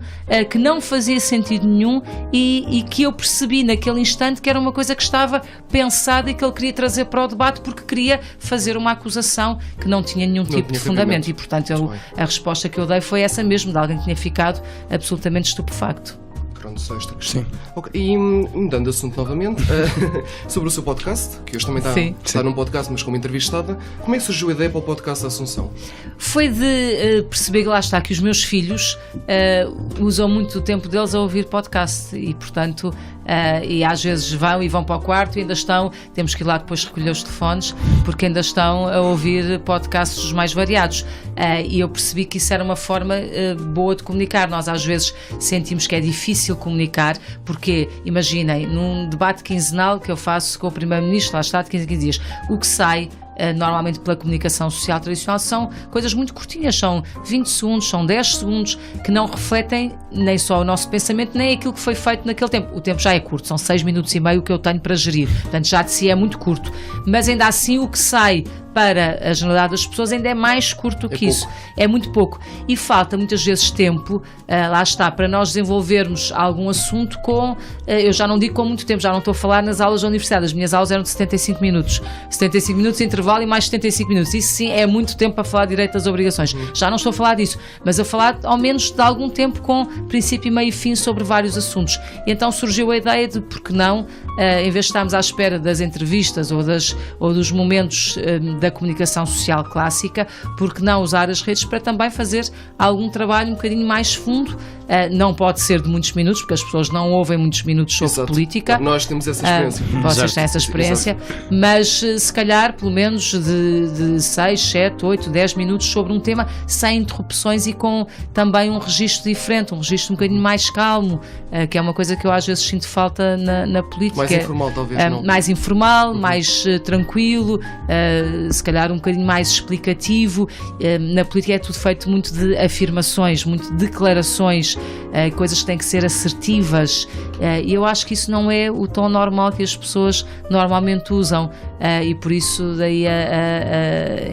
que não fazia sentido nenhum e que eu percebi naquele instante que era uma coisa que estava pensada e que ele queria trazer para o debate porque queria fazer uma acusação que não tinha nenhum tipo de fundamento. E, portanto, a resposta que eu dei foi essa mesmo, de alguém que tinha ficado absolutamente estupefacto.
Pronto, só esta questão. Okay. E mudando de assunto novamente, sobre o seu podcast, que hoje também está num podcast, mas como entrevistada, como é que surgiu a ideia para o podcast da Assunção?
Foi de perceber que lá está, que os meus filhos usam muito o tempo deles a ouvir podcast e, portanto, e às vezes vão para o quarto e ainda estão, temos que ir lá depois recolher os telefones, porque ainda estão a ouvir podcasts dos mais variados. E eu percebi que isso era uma forma boa de comunicar. Nós às vezes sentimos que é difícil comunicar, porque imaginem, num debate quinzenal que eu faço com o Primeiro-Ministro, lá está, de 15 a 15 dias, o que sai normalmente pela comunicação social tradicional são coisas muito curtinhas, são 20 segundos, são 10 segundos, que não refletem nem só o nosso pensamento, nem aquilo que foi feito naquele tempo. O tempo já é curto, são 6 minutos e meio que eu tenho para gerir, portanto já de si é muito curto, mas ainda assim o que sai para a generalidade das pessoas ainda é mais curto que isso. É muito pouco. E falta muitas vezes tempo, lá está, para nós desenvolvermos algum assunto com, eu já não digo com muito tempo, já não estou a falar nas aulas da universidade, as minhas aulas eram de 75 minutos. 75 minutos, intervalo e mais 75 minutos. Isso sim é muito tempo para falar de direito das obrigações. Já não estou a falar disso, mas a falar ao menos de algum tempo com princípio, meio e fim sobre vários assuntos. E então surgiu a ideia de, por que não, em vez de estarmos à espera das entrevistas ou dos momentos da comunicação social clássica, porque não usar as redes para também fazer algum trabalho um bocadinho mais fundo. Não pode ser de muitos minutos, porque as pessoas não ouvem muitos minutos sobre
Exato.
política.
Nós temos essa experiência.
Vocês têm essa experiência, mas se calhar pelo menos de 6, 7, 8, 10 minutos sobre um tema sem interrupções e com também um registro diferente, um registro um bocadinho mais calmo, que é uma coisa que eu às vezes sinto falta na política.
Mais informal, talvez, não?
Mais informal, mais tranquilo, se calhar um bocadinho mais explicativo. Na política é tudo feito muito de afirmações, muito de declarações, coisas que têm que ser assertivas, e eu acho que isso não é o tom normal que as pessoas normalmente usam, e por isso daí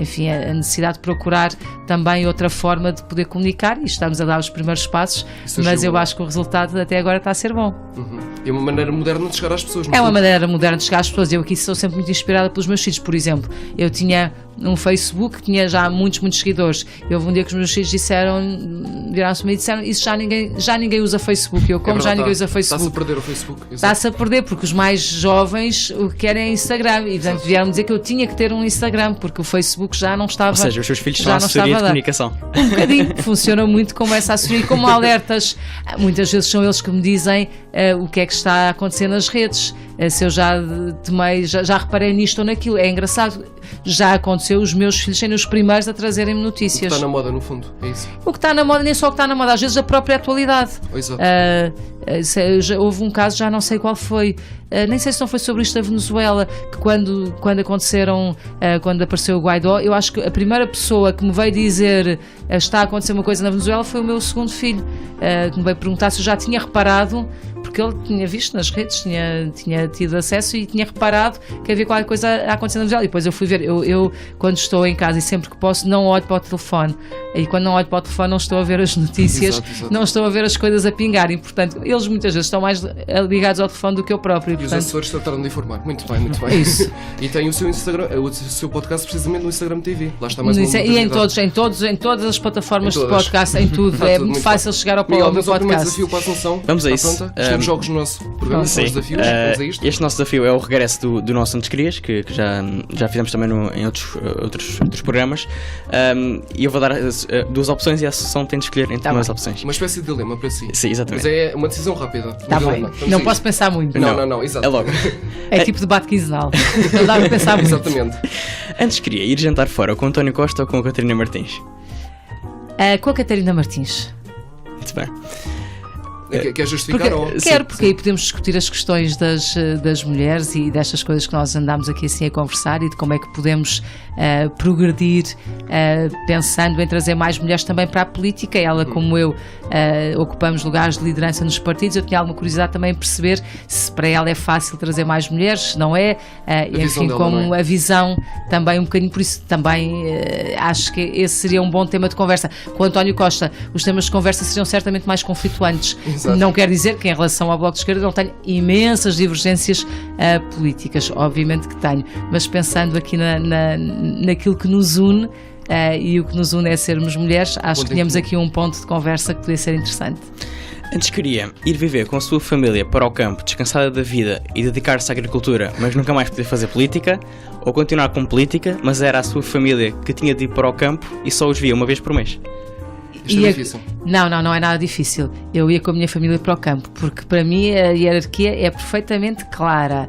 enfim, a necessidade de procurar também outra forma de poder comunicar, e estamos a dar os primeiros passos, mas eu acho que o resultado até agora está a ser bom.
É uma maneira moderna de chegar às pessoas.
É uma maneira moderna de chegar às pessoas. Eu aqui sou sempre muito inspirada pelos meus filhos. Por exemplo, eu tinha um Facebook que tinha já muitos seguidores. Houve um dia que os meus filhos viraram-se-me e disseram: isso já ninguém usa Facebook. Eu, como já ninguém usa Facebook?
Está-se a perder o Facebook.
Está-se a perder, porque os mais jovens o que querem é Instagram. E portanto vieram-me dizer que eu tinha que ter um Instagram, porque o Facebook já não estava.
Ou seja, os seus filhos são a assessoria de comunicação.
Um bocadinho. Funciona muito como essa assessoria, como alertas. Muitas vezes são eles que me dizem o que é que está a acontecer nas redes. Se eu já reparei nisto ou naquilo. É engraçado. Já aconteceu os meus filhos serem os primeiros a trazerem-me notícias.
O que está na moda, no fundo, é isso?
O que está na moda, nem só o que está na moda, às vezes a própria atualidade.
Exato.
Houve um caso, já não sei qual foi, nem sei se não foi sobre isto da Venezuela, que quando aconteceram, quando apareceu o Guaidó, eu acho que a primeira pessoa que me veio dizer está a acontecer uma coisa na Venezuela foi o meu segundo filho, que me veio perguntar se eu já tinha reparado, porque ele tinha visto nas redes, tinha tido acesso e tinha reparado que havia qualquer coisa a acontecer na Venezuela. E depois eu fui ver, eu quando estou em casa e sempre que posso não olho para o telefone, e quando não olho para o telefone não estou a ver as notícias,
exato.
Não estou a ver as coisas a pingar, e portanto eles muitas vezes estão mais ligados ao telefone do que eu próprio.
E os assessores trataram de informar. Muito bem, muito bem.
É isso.
E tem o seu Instagram, o seu podcast precisamente no Instagram TV. Lá está mais uma
E em todas as plataformas de podcast, em tudo. É muito fácil chegar ao
Miguel,
podcast.
o primeiro desafio para a Assunção.
Vamos a isso.
Temos jogos no nosso programa, são os desafios. Vamos a isto.
Este nosso desafio é o regresso do nosso Antes Querias, que já fizemos também em outros programas. E eu vou dar duas opções e a Assunção tem de escolher entre duas opções.
Uma espécie de dilema para si.
Sim, exatamente.
Mas é uma decisão rápida.
Está bem. Não posso pensar muito.
Não, exato.
É logo.
É tipo debate quinzenal. Não dá para pensar muito.
Exatamente.
Antes queria ir jantar fora com o António Costa ou com a Catarina Martins?
Com a Catarina Martins.
Muito bem.
Quer justificar?
Quero, porque aí podemos discutir as questões das mulheres e destas coisas que nós andamos aqui assim a conversar e de como é que podemos progredir pensando em trazer mais mulheres também para a política. Ela, como eu, ocupamos lugares de liderança nos partidos. Eu tinha alguma curiosidade também em perceber se para ela é fácil trazer mais mulheres, se não é, enfim, como a visão também um bocadinho, por isso também acho que esse seria um bom tema de conversa. Com o António Costa, os temas de conversa seriam certamente mais conflituantes.
Exato.
Não quer dizer que em relação ao Bloco de Esquerda não tenho imensas divergências políticas, obviamente que tenho, mas pensando aqui naquilo que nos une, e o que nos une é sermos mulheres, acho que tínhamos aqui um ponto de conversa que podia ser interessante.
Antes queria ir viver com a sua família para o campo, descansada da vida e dedicar-se à agricultura, mas nunca mais poder fazer política, ou continuar com política, mas era a sua família que tinha de ir para o campo e só os via uma vez por mês.
Isto é difícil.
Não é nada difícil. Eu ia com a minha família para o campo, porque para mim a hierarquia é perfeitamente clara.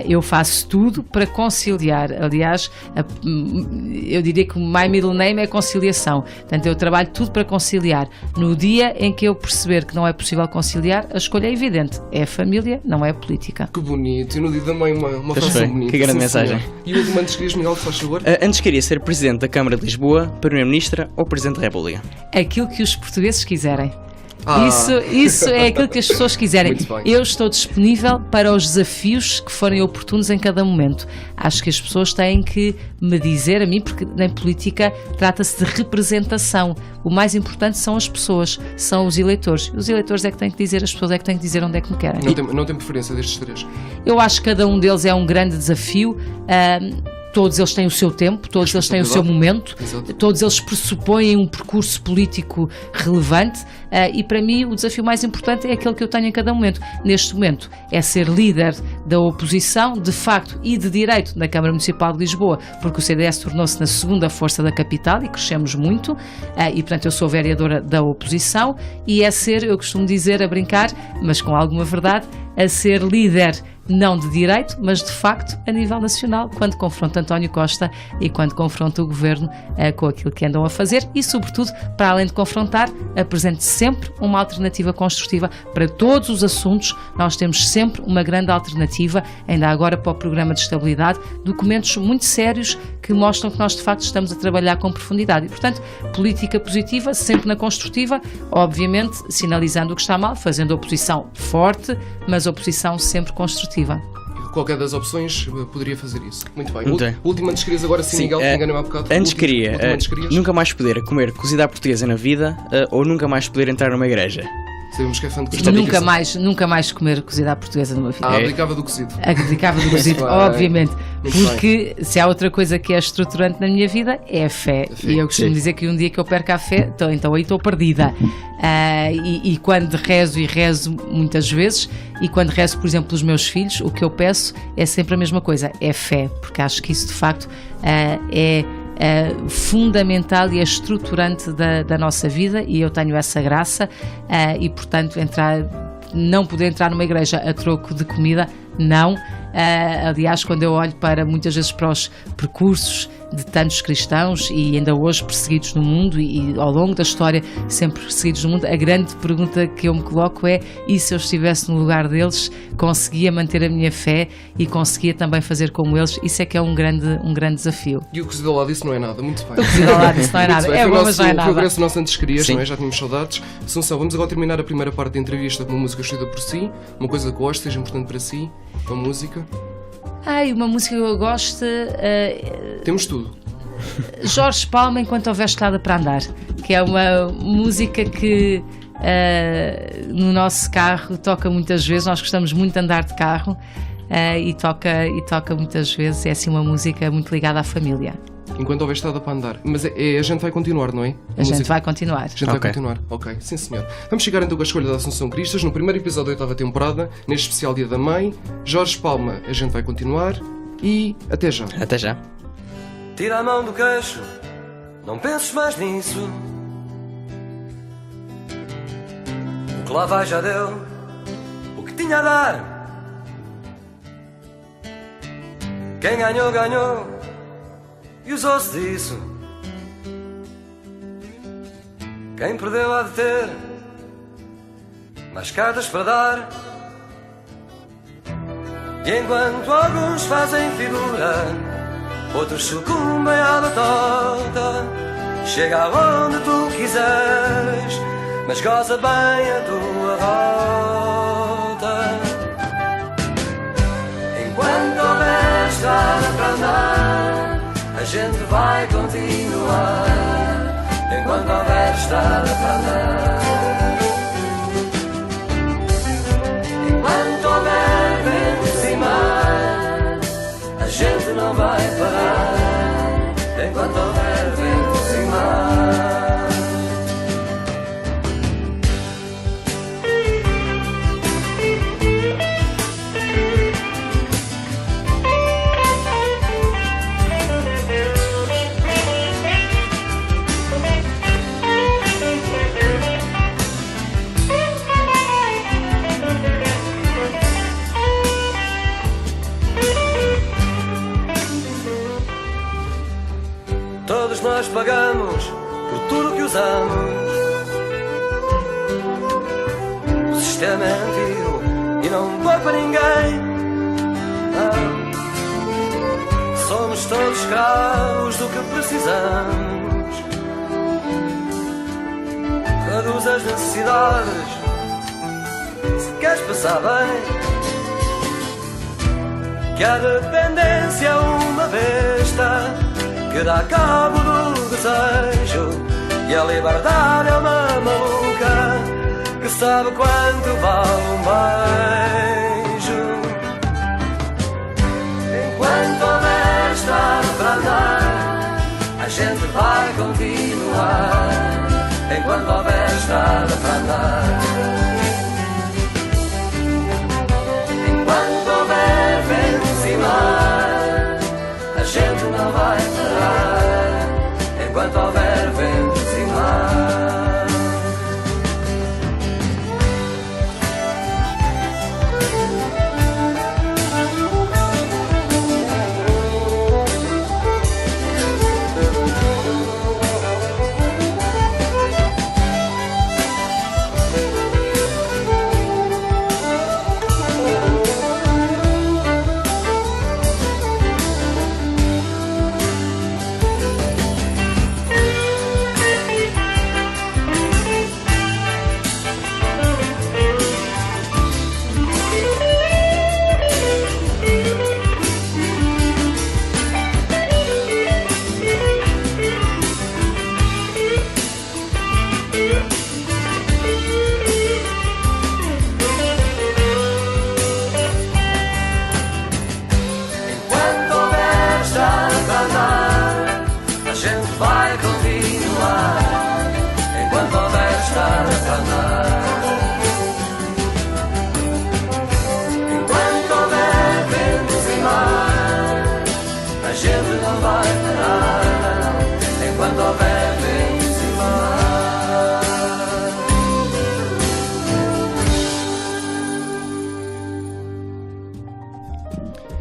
Eu faço tudo para conciliar. Aliás, eu diria que o my middle name é conciliação. Portanto, eu trabalho tudo para conciliar. No dia em que eu perceber que não é possível conciliar, a escolha é evidente. É a família, não é a política.
Que bonito. E no dia da mãe uma frase bonita.
Que grande mensagem.
E o último antes querias, Miguel, faz favor?
Antes queria ser Presidente da Câmara de Lisboa, Primeira-Ministra ou Presidente da República?
Aquilo que os portugueses quiserem. Isso é aquilo que as pessoas quiserem. Eu estou disponível para os desafios que forem oportunos em cada momento. Acho que as pessoas têm que me dizer a mim, porque na política trata-se de representação. O mais importante são as pessoas, são os eleitores. Os eleitores é que têm que dizer, as pessoas é que têm que dizer onde é que me querem.
Não tem preferência destes três?
Eu acho que cada um deles é um grande desafio. todos eles têm o seu tempo, todos eles têm o seu momento,
Exato.
todos eles pressupõem um percurso político relevante, e para mim o desafio mais importante é aquele que eu tenho em cada momento. Neste momento é ser líder da oposição, de facto e de direito, na Câmara Municipal de Lisboa, porque o CDS tornou-se na segunda força da capital e crescemos muito, e portanto eu sou vereadora da oposição, e é ser, eu costumo dizer, a brincar, mas com alguma verdade, a ser líder não de direito, mas de facto a nível nacional, quando confronta António Costa e quando confronta o Governo com aquilo que andam a fazer, e sobretudo, para além de confrontar, apresente sempre uma alternativa construtiva para todos os assuntos. Nós temos sempre uma grande alternativa, ainda agora para o Programa de Estabilidade, documentos muito sérios que mostram que nós de facto estamos a trabalhar com profundidade e, portanto, política positiva, sempre na construtiva, obviamente sinalizando o que está mal, fazendo oposição forte, mas oposição sempre construtiva.
Qualquer das opções poderia fazer isso. Muito bem.
Muito bem.
Última antes querias agora, sim, Miguel, enganei-me há bocado.
Antes
Última
queria
antes querias.
nunca mais poder comer cozida à portuguesa na vida, ou nunca mais poder entrar numa igreja.
Sabemos que é fã de cozida.
Nunca mais comer cozida à portuguesa numa vida.
Abdicava do cozido.
Abdicava do cozido,
bem.
obviamente.
Muito
Porque se há outra coisa que é estruturante na minha vida, é a fé.
fé,
E eu costumo
sim.
dizer que um dia que eu perco a fé, então aí estou perdida. E quando rezo, e rezo muitas vezes, e quando rezo, por exemplo, pelos meus filhos, o que eu peço é sempre a mesma coisa, é fé. Porque acho que isso de facto é fundamental e é estruturante da nossa vida, e eu tenho essa graça, e portanto não poder entrar numa igreja a troco de comida, não. Aliás, quando eu olho muitas vezes para os percursos de tantos cristãos e ainda hoje perseguidos no mundo, e ao longo da história sempre perseguidos no mundo, a grande pergunta que eu me coloco é: e se eu estivesse no lugar deles, conseguia manter a minha fé e conseguia também fazer como eles? Isso é que é um grande desafio.
E o cozido ao lado disso não é nada. Muito bem.
O cozido ao lado disso não é nada. É bom, mas não é nada.
Foi o nosso antes querias,
Sim.
não é? Já tínhamos saudades. Assunção, vamos agora terminar a primeira parte da entrevista com uma música escolhida por si, uma coisa que gosto, seja importante para si, uma música.
Uma música que eu gosto,
Temos tudo.
Jorge Palma, Enquanto Houver Estrada para Andar, que é uma música que no nosso carro toca muitas vezes. Nós gostamos muito de andar de carro, e toca muitas vezes. É assim uma música muito ligada à família.
Enquanto houver estrada para andar. Mas a gente vai continuar, não é?
A gente vai continuar.
A gente vai continuar. Ok, sim senhor. Vamos chegar então com a escolha da Assunção Cristas no primeiro episódio da 8ª temporada, neste especial Dia da Mãe. Jorge Palma, a gente vai continuar. E até já.
Até já.
Tira a mão do queixo, não penses mais nisso. O que lá vai já deu o que tinha a dar. Quem ganhou, ganhou e usou-se disso. Quem perdeu há de ter mais cartas para dar. E enquanto alguns fazem figura, outros sucumbem à batota. Chega aonde tu quiseres, mas goza bem a tua volta. Enquanto houver estrada para andar, a gente vai continuar. Enquanto houver estrada para andar, enquanto houver vento e mar, a gente não vai parar. Enquanto houver vento e mar. Todos nós pagamos por tudo que usamos. O sistema é antigo e não poupa ninguém. Não. Somos todos escravos do que precisamos. Reduz as necessidades se queres passar bem. Que a dependência é uma besta que dá cabo do desejo, e a liberdade é uma maluca que sabe quanto vale um beijo. Enquanto houver estrada gente vai continuar enquanto houver estrada para andar. Enquanto houver ventos e mar, a gente não vai parar. Enquanto houver ventos e mar.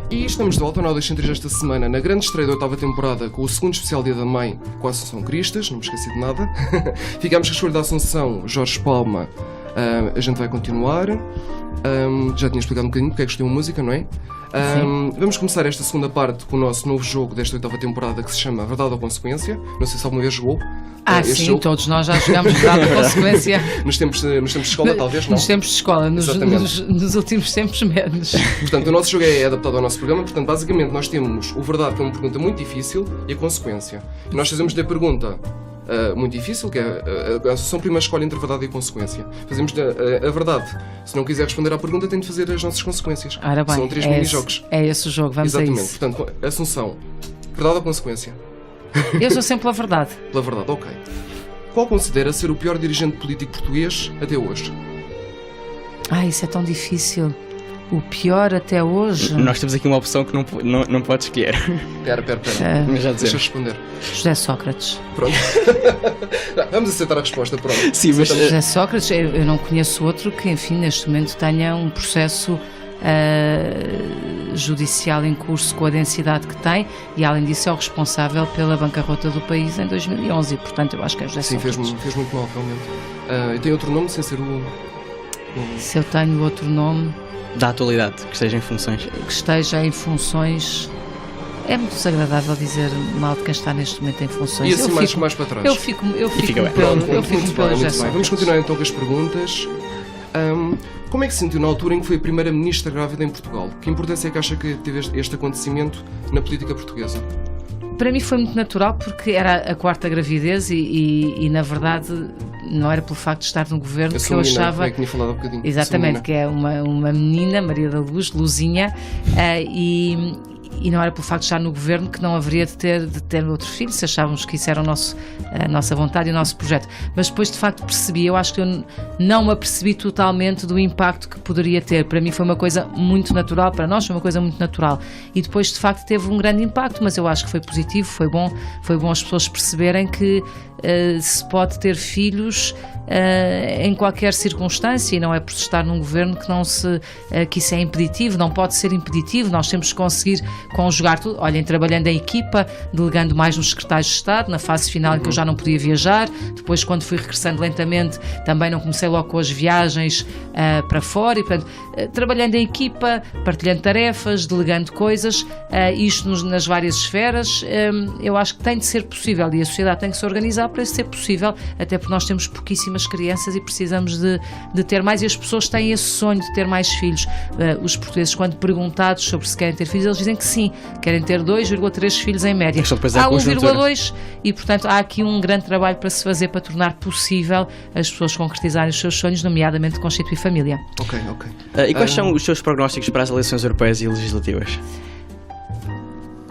E estamos de volta ao Nó das Centrais esta semana, na grande estreia da 8ª temporada, com o segundo especial Dia da Mãe com a Assunção Cristas, não me esqueci de nada. Ficámos com a escolha da Assunção, Jorge Palma, a gente vai continuar. Já tinha explicado um bocadinho porque é que escolheu música, não é? Vamos começar esta segunda parte com o nosso novo jogo desta 8ª temporada que se chama Verdade ou Consequência. Não sei se alguma vez jogou.
Sim,
jogo.
todos nós já jogámos Verdade ou Consequência.
Nos tempos de escola, talvez não.
Nos tempos de escola, nos últimos tempos menos.
Portanto, o nosso jogo é adaptado ao nosso programa. Portanto, basicamente, nós temos o Verdade, que é uma pergunta muito difícil, e a Consequência. E nós fazemos-lhe a pergunta muito difícil, que é a Assunção primeiro escolhe entre Verdade e Consequência. Fazemos a Verdade. Se não quiser responder à pergunta, tem de fazer as nossas consequências.
Ora bem,
são 3 mini-jogos.
É esse o jogo, vamos
Exatamente.
a isso.
Portanto, Assunção, Verdade ou Consequência?
Eu sou sempre pela verdade.
Pela verdade, ok. Qual considera ser o pior dirigente político português até hoje?
Isso é tão difícil. O pior até hoje?
Nós temos aqui uma opção que não pode escolher.
Espera.
Mas já
Deixa eu responder.
José Sócrates.
Pronto. Vamos aceitar a resposta, pronto.
Sim, mas
José Sócrates, eu não conheço outro que, enfim, neste momento tenha um processo judicial em curso com a densidade que tem, e além disso é o responsável pela bancarrota do país em 2011, e portanto eu acho que é José Sócrates.
Sim, fez muito mal, realmente. E tem outro nome sem ser o...
Se eu tenho outro nome...
Da atualidade, que esteja em funções.
Que esteja em funções... É muito desagradável dizer mal de quem está neste momento em funções.
E assim mais para trás.
Eu fico
bem.
pelo José Sócrates.
Vamos continuar então com as perguntas. Como é que se sentiu na altura em que foi a primeira ministra grávida em Portugal? Que importância é que acha que teve este acontecimento na política portuguesa?
Para mim foi muito natural, porque era a 4ª gravidez e na verdade não era pelo facto de estar no governo que eu achava...
É que tinha falado há bocadinho.
Exatamente, que é uma menina, Maria da Luz, Luzinha, e não era pelo facto de estar no governo que não haveria de ter outro filho, se achávamos que isso era a nossa vontade e o nosso projeto. Mas depois de facto percebi, eu acho que eu não me apercebi totalmente do impacto que poderia ter. Para mim foi uma coisa muito natural, para nós foi uma coisa muito natural, e depois de facto teve um grande impacto, mas eu acho que foi positivo, foi bom as pessoas perceberem que se pode ter filhos em qualquer circunstância, e não é por estar num governo que isso é impeditivo, não pode ser impeditivo. Nós temos que conseguir conjugar tudo. Olhem, trabalhando em equipa, delegando mais nos secretários de Estado, na fase final em que eu já não podia viajar, depois quando fui regressando lentamente também não comecei logo com as viagens para fora, e portanto, trabalhando em equipa, partilhando tarefas, delegando coisas, isto nas várias esferas, eu acho que tem de ser possível, e a sociedade tem que se organizar para isso ser possível, até porque nós temos pouquíssimas crianças e precisamos de ter mais, e as pessoas têm esse sonho de ter mais filhos. Os portugueses, quando perguntados sobre se querem ter filhos, eles dizem que sim, querem ter 2,3 filhos em média. Há 1,2 e portanto há aqui um grande trabalho para se fazer para tornar possível as pessoas concretizarem os seus sonhos, nomeadamente constituir família.
Ok.
E quais são os seus prognósticos para as eleições europeias e legislativas?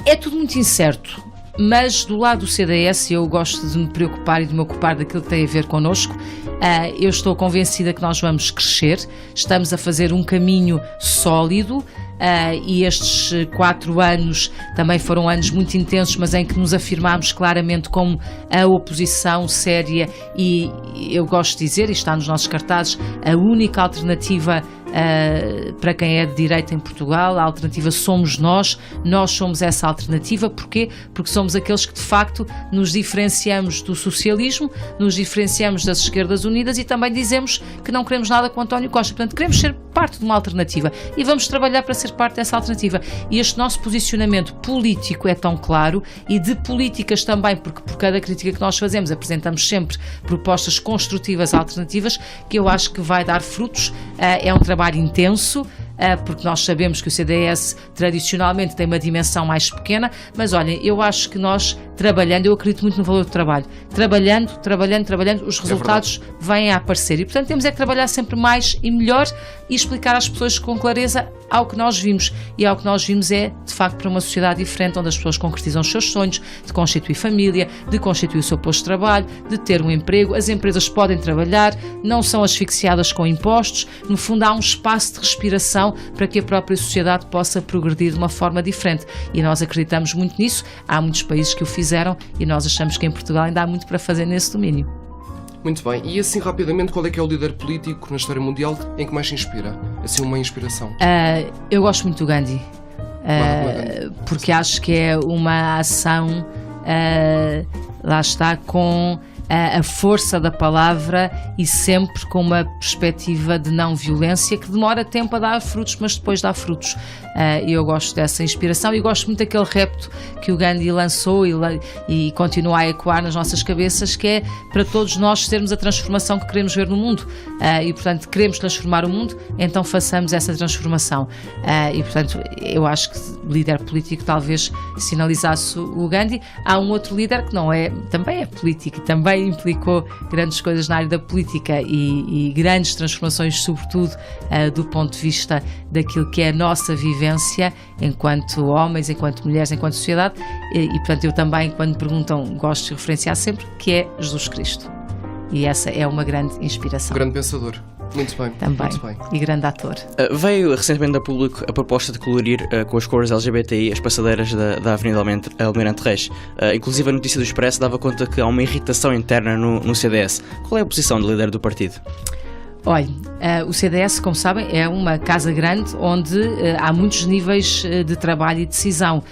É tudo muito incerto. Mas do lado do CDS eu gosto de me preocupar e de me ocupar daquilo que tem a ver connosco. Eu estou convencida que nós vamos crescer, estamos a fazer um caminho sólido. E estes 4 anos também foram anos muito intensos, mas em que nos afirmámos claramente como a oposição séria e eu gosto de dizer, e está nos nossos cartazes, a única alternativa para quem é de direita em Portugal. A alternativa somos nós somos essa alternativa. Porquê? Porque somos aqueles que de facto nos diferenciamos do socialismo, nos diferenciamos das esquerdas unidas e também dizemos que não queremos nada com António Costa. Portanto, queremos ser parte de uma alternativa e vamos trabalhar para ser parte dessa alternativa. E este nosso posicionamento político é tão claro, e de políticas também, porque por cada crítica que nós fazemos apresentamos sempre propostas construtivas alternativas, que eu acho que vai dar frutos. É um trabalho intenso, porque nós sabemos que o CDS tradicionalmente tem uma dimensão mais pequena, mas olhem, eu acho que nós trabalhando, eu acredito muito no valor do trabalho, trabalhando, os resultados vêm a aparecer e portanto temos é que trabalhar sempre mais e melhor e explicar às pessoas com clareza ao que nós vimos, e ao que nós vimos é de facto para uma sociedade diferente, onde as pessoas concretizam os seus sonhos de constituir família, de constituir o seu posto de trabalho, de ter um emprego, as empresas podem trabalhar, não são asfixiadas com impostos, no fundo há um espaço de respiração para que a própria sociedade possa progredir de uma forma diferente e nós acreditamos muito nisso. Há muitos países que o fizeram e nós achamos que em Portugal ainda há muito para fazer nesse domínio.
Muito bem, e assim rapidamente, qual é que é o líder político na história mundial em que mais se inspira? Assim, uma inspiração.
Eu gosto muito do Gandhi, porque acho que é uma ação, lá está, com a força da palavra e sempre com uma perspectiva de não violência que demora tempo a dar frutos, mas depois dá frutos. E eu gosto dessa inspiração e gosto muito daquele repto que o Gandhi lançou e continua a ecoar nas nossas cabeças, que é para todos nós termos a transformação que queremos ver no mundo e portanto queremos transformar o mundo, então façamos essa transformação. E portanto eu acho que líder político talvez sinalizasse o Gandhi. Há um outro líder que não é, também é político e também implicou grandes coisas na área da política e grandes transformações, sobretudo do ponto de vista daquilo que é a nossa vivência enquanto homens, enquanto mulheres, enquanto sociedade e portanto eu também, quando me perguntam, gosto de referenciar sempre que é Jesus Cristo e essa é uma grande inspiração.
Grande pensador. Muito bem.
Também.
Muito bem.
E grande ator.
Veio recentemente a público a proposta de colorir com as cores LGBTI as passadeiras da Avenida Almirante Reis. Inclusive a notícia do Expresso dava conta que há uma irritação interna no CDS. Qual é a posição do líder do partido?
Olha, o CDS, como sabem, é uma casa grande onde há muitos níveis de trabalho e decisão.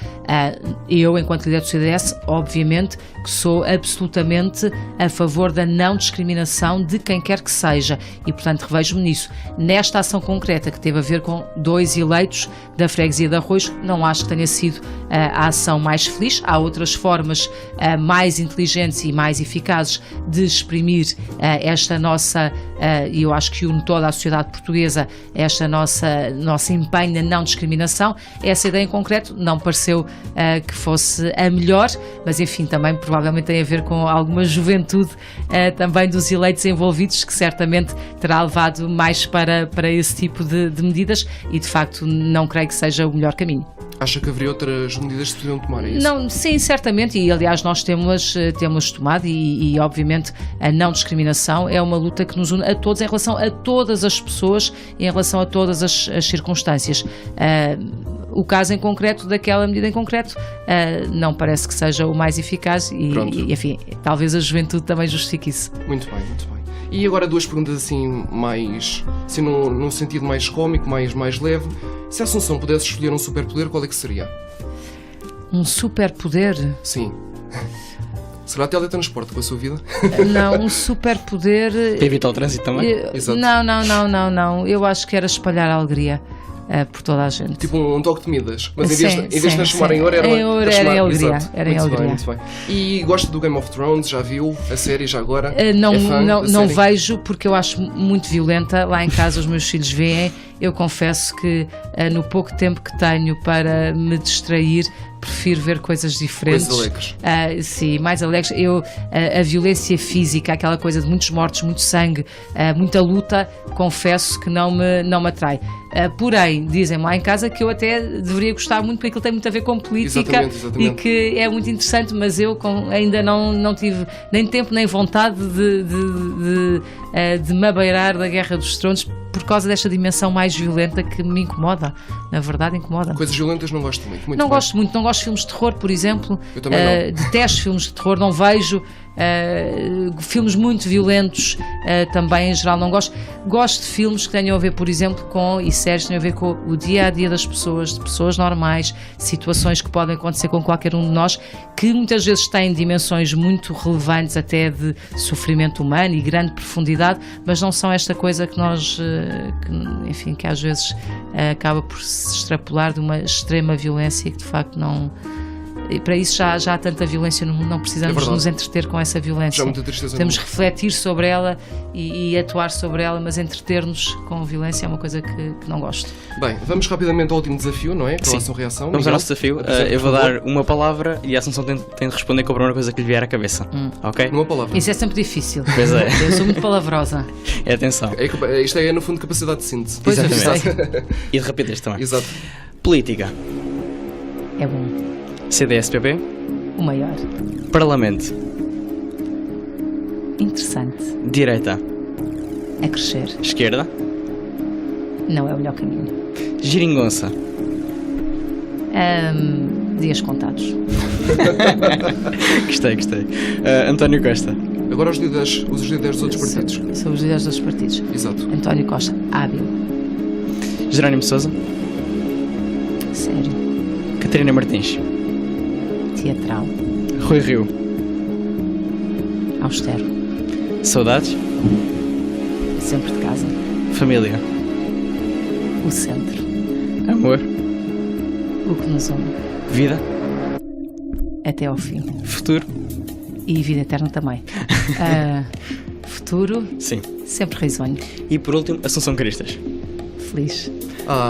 Eu, enquanto líder do CDS, obviamente que sou absolutamente a favor da não discriminação de quem quer que seja e, portanto, revejo-me nisso. Nesta ação concreta que teve a ver com 2 eleitos da freguesia de Arroios, não acho que tenha sido a ação mais feliz. Há outras formas mais inteligentes e mais eficazes de exprimir esta nossa, e eu acho que une toda a sociedade portuguesa, esta nosso empenho na não discriminação. Essa ideia em concreto não pareceu que fosse a melhor, mas enfim, também provavelmente tem a ver com alguma juventude também dos eleitos envolvidos, que certamente terá levado mais para esse tipo de medidas e de facto não creio que seja o melhor caminho.
Acha que haveria outras medidas que se podiam tomar? É isso?
Não, sim, certamente, e aliás nós temos tomado e obviamente a não discriminação é uma luta que nos une a todos em relação a todas as pessoas, em relação a todas as circunstâncias. O caso em concreto, daquela medida em concreto, não parece que seja o mais eficaz e enfim, talvez a juventude também justifique isso.
Muito bem, muito bem. E agora 2 perguntas assim mais, assim num sentido mais cómico, mais leve. Se a Assunção pudesse escolher um superpoder, qual é que seria?
Um superpoder?
Sim. Será teletransporte com a sua vida?
Não, um superpoder...
Para evitar o trânsito também?
Exato.
Não. Eu acho que era espalhar a alegria por toda a gente.
Tipo um toque de Midas, mas em
Sim,
vez de transformar em ouro,
era em alegria.
Exato.
Era em alegria.
Muito bem. E gosta do Game of Thrones? Já viu a série já agora?
Não vejo, porque eu acho muito violenta. Lá em casa os meus filhos veem. Eu confesso que no pouco tempo que tenho para me distrair, prefiro ver coisas diferentes.
Coisas alegres.
Sim, mais alegres. A violência física, aquela coisa de muitos mortos, muito sangue, muita luta, confesso que não me atrai. Porém, dizem-me lá em casa que eu até deveria gostar muito, porque aquilo tem muito a ver com política.
Exatamente.
E que é muito interessante, mas eu ainda não tive nem tempo nem vontade de me abeirar da Guerra dos Tronos por causa desta dimensão mais violenta que me incomoda. Na verdade, incomoda.
Coisas violentas não gosto muito.
Não gosto muito, não gosto de filmes de terror, por exemplo.
Eu também não.
Detesto filmes de terror, não vejo. Filmes muito violentos também em geral não gosto. Gosto de filmes que tenham a ver, por exemplo, e séries que tenham a ver com o dia a dia das pessoas, de pessoas normais, situações que podem acontecer com qualquer um de nós, que muitas vezes têm dimensões muito relevantes até de sofrimento humano e grande profundidade, mas não são esta coisa que nós que às vezes acaba por se extrapolar de uma extrema violência que de facto não. E para isso já há tanta violência no mundo, não precisamos nos entreter com essa violência.
Já há muita tristeza.
Temos de refletir sobre ela e atuar sobre ela, mas entreter-nos com violência é uma coisa que não gosto.
Bem, vamos rapidamente ao último desafio, não é? Para a sua reação.
Vamos ao nosso desafio. Eu vou dar uma palavra e a Assunção tem de responder com a primeira coisa que lhe vier à cabeça. Ok?
Uma palavra.
Isso é sempre difícil.
Pois é.
Eu sou muito palavrosa.
Atenção.
Isto é, no fundo, capacidade de síntese.
Pois eu
Exatamente.
sei.
E de rapidez também.
Exato.
Política.
É bom.
CDS-PP.
O maior.
Parlamento.
Interessante.
Direita.
A crescer.
Esquerda.
Não é o melhor caminho.
Geringonça.
Dias contados.
Gostei. António Costa.
Agora os líderes dos outros partidos.
São os líderes dos partidos.
Exato.
António Costa, hábil.
Jerónimo Sousa.
Sério.
Catarina Martins.
Teatral.
Rui Rio.
Austero.
Saudades.
Sempre de casa.
Família.
O centro.
Amor.
O que nos une.
Vida.
Até ao fim.
Futuro.
E vida eterna também. Futuro.
Sim.
Sempre risonho.
E por último, Assunção Cristas.
Feliz.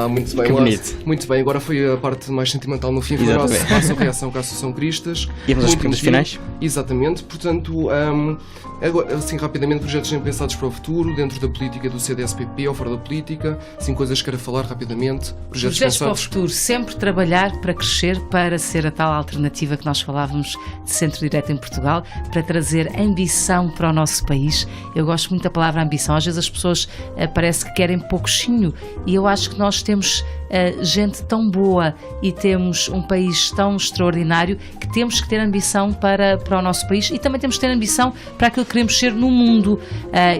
Muito bem.
Que bonito.
Muito bem, agora foi a parte mais sentimental no fim. Foi a nossa reação com a Associação Cristas.
E vamos às perguntas finais?
Exatamente, portanto, agora, assim, rapidamente, projetos sempre pensados para o futuro, dentro da política do CDS-PP ou fora da política, assim, coisas que queira falar rapidamente. Projetos
para o
pensados.
futuro, sempre trabalhar para crescer, para ser a tal alternativa que nós falávamos de centro-direita em Portugal, para trazer ambição para o nosso país. Eu gosto muito da palavra ambição. Às vezes as pessoas parece que querem pouquinho, e eu acho que nós temos gente tão boa e temos um país tão extraordinário que temos que ter ambição para o nosso país e também temos que ter ambição para aquilo que queremos ser no mundo.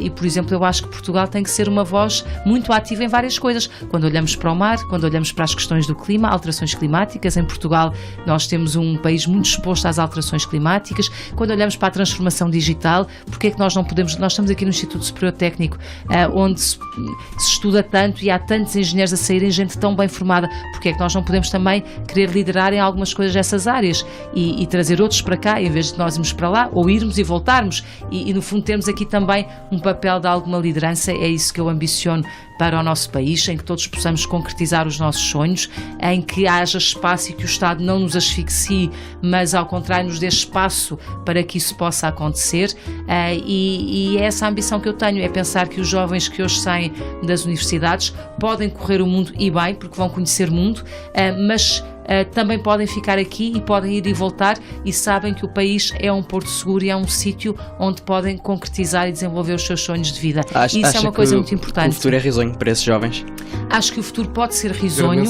E, por exemplo, eu acho que Portugal tem que ser uma voz muito ativa em várias coisas. Quando olhamos para o mar, quando olhamos para as questões do clima, alterações climáticas, em Portugal nós temos um país muito exposto às alterações climáticas. Quando olhamos para a transformação digital, porque é que nós não podemos... Nós estamos aqui no Instituto Superior Técnico, onde se estuda tanto e há tantos engenheiros a saírem, gente tão bem formada, porque é que nós não podemos também querer liderar em algumas coisas dessas áreas e trazer outros para cá, em vez de nós irmos para lá, ou irmos e voltarmos, e no fundo termos aqui também um papel de alguma liderança. É isso que eu ambiciono para o nosso país, em que todos possamos concretizar os nossos sonhos, em que haja espaço e que o Estado não nos asfixie, mas ao contrário nos dê espaço para que isso possa acontecer. E é essa a ambição que eu tenho, é pensar que os jovens que hoje saem das universidades podem correr o mundo e bem, porque vão conhecer o mundo, mas também podem ficar aqui e podem ir e voltar e sabem que o país é um porto seguro e é um sítio onde podem concretizar e desenvolver os seus sonhos de vida. Isso é uma coisa muito importante.
O futuro é risonho para esses jovens?
Acho que o futuro pode ser risonho,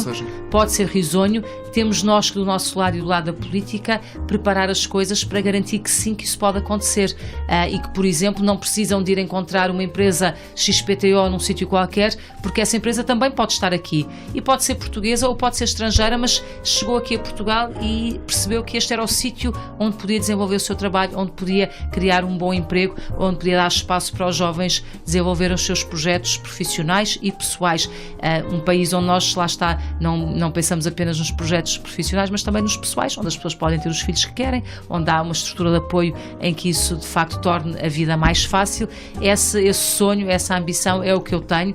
temos nós que do nosso lado e do lado da política preparar as coisas para garantir que sim, que isso pode acontecer, e que, por exemplo, não precisam de ir encontrar uma empresa XPTO num sítio qualquer, porque essa empresa também pode estar aqui e pode ser portuguesa ou pode ser estrangeira, mas chegou aqui a Portugal e percebeu que este era o sítio onde podia desenvolver o seu trabalho, onde podia criar um bom emprego, onde podia dar espaço para os jovens desenvolverem os seus projetos profissionais e pessoais. Um país onde nós, lá está, não pensamos apenas nos projetos profissionais, mas também nos pessoais, onde as pessoas podem ter os filhos que querem, onde há uma estrutura de apoio em que isso de facto torne a vida mais fácil. Esse sonho, essa ambição é o que eu tenho,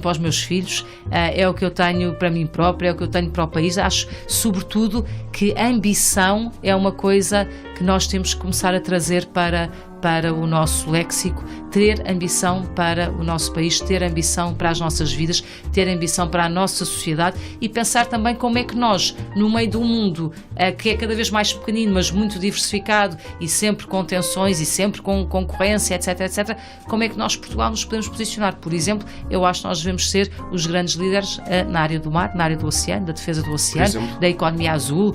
para os meus filhos, é o que eu tenho para mim própria, é o que eu tenho para o país. Acho, sobretudo, que a ambição é uma coisa que nós temos que começar a trazer para para o nosso léxico, ter ambição para o nosso país, ter ambição para as nossas vidas, ter ambição para a nossa sociedade e pensar também como é que nós, no meio de um mundo que é cada vez mais pequenino, mas muito diversificado e sempre com tensões e sempre com concorrência, etc, etc, como é que nós, Portugal, nos podemos posicionar? Por exemplo, eu acho que nós devemos ser os grandes líderes na área do mar, na área do oceano, da defesa do oceano, da economia azul,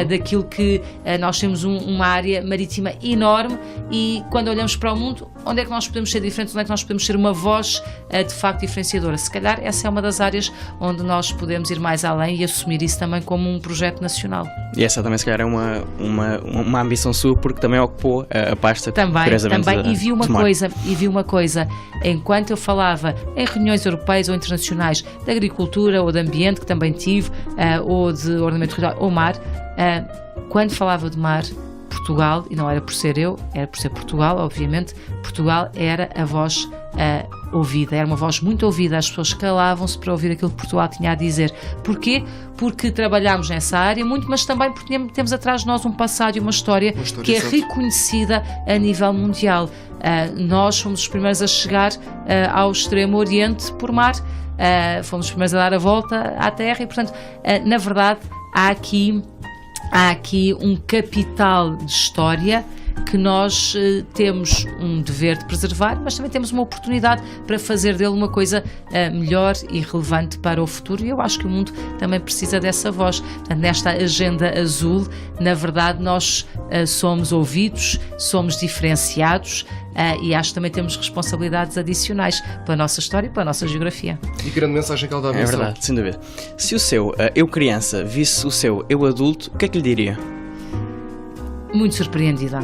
daquilo que nós temos uma área marítima enorme e quando olhamos para o mundo, onde é que nós podemos ser diferentes, onde é que nós podemos ser uma voz de facto diferenciadora? Se calhar essa é uma das áreas onde nós podemos ir mais além e assumir isso também como um projeto nacional.
E essa também se calhar é uma ambição sua, porque também ocupou a pasta
também, e vi uma coisa, enquanto eu falava em reuniões europeias ou internacionais de agricultura ou de ambiente, que também tive, ou de ordenamento territorial ou mar, quando falava de mar, Portugal, e não era por ser eu, era por ser Portugal, obviamente, Portugal era a voz ouvida, era uma voz muito ouvida, as pessoas calavam-se para ouvir aquilo que Portugal tinha a dizer. Porquê? Porque trabalhámos nessa área muito, mas também porque temos atrás de nós um passado e uma história que é reconhecida a nível mundial. Nós fomos os primeiros a chegar ao Extremo Oriente por mar, fomos os primeiros a dar a volta à Terra e, portanto, na verdade, há aqui um capital de história que nós temos um dever de preservar, mas também temos uma oportunidade para fazer dele uma coisa melhor e relevante para o futuro, e eu acho que o mundo também precisa dessa voz. Portanto, nesta agenda azul, na verdade, nós somos ouvidos, somos diferenciados, e acho que também temos responsabilidades adicionais pela nossa história e pela nossa geografia.
E grande mensagem que ela dá a missão.
É verdade, sem dúvida. Se o seu eu criança visse o seu eu adulto, o que é que lhe diria?
Muito surpreendida.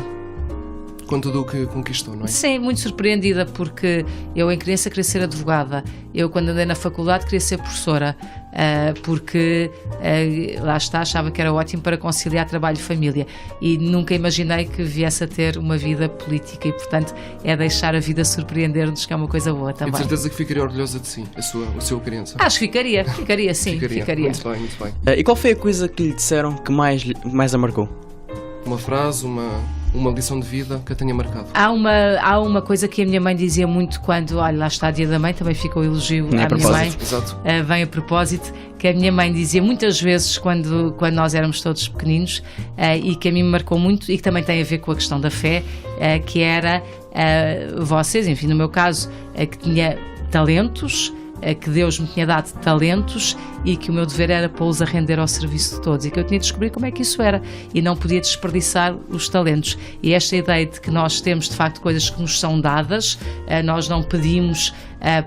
Com tudo o que conquistou, não é?
Sim, muito surpreendida, porque eu em criança queria ser advogada. Eu, quando andei na faculdade, queria ser professora, porque lá está, achava que era ótimo para conciliar trabalho e família, e nunca imaginei que viesse a ter uma vida política, e portanto é deixar a vida surpreender-nos, que é uma coisa boa também.
E de certeza que ficaria orgulhosa de si, a sua criança.
Acho que ficaria sim.
Muito bem.
E qual foi a coisa que lhe disseram que mais a marcou?
Uma frase, uma lição de vida que a tenha marcado.
Há uma coisa que a minha mãe dizia muito quando, olha, lá está, Dia da Mãe, também fica o elogio à minha mãe.
Exato.
Vem a propósito, que a minha mãe dizia muitas vezes quando nós éramos todos pequeninos, e que a mim me marcou muito e que também tem a ver com a questão da fé, que era vocês, enfim, no meu caso, que tinha talentos, que Deus me tinha dado talentos e que o meu dever era pô-los a render ao serviço de todos, e que eu tinha de descobrir como é que isso era e não podia desperdiçar os talentos. E esta ideia de que nós temos de facto coisas que nos são dadas, nós não pedimos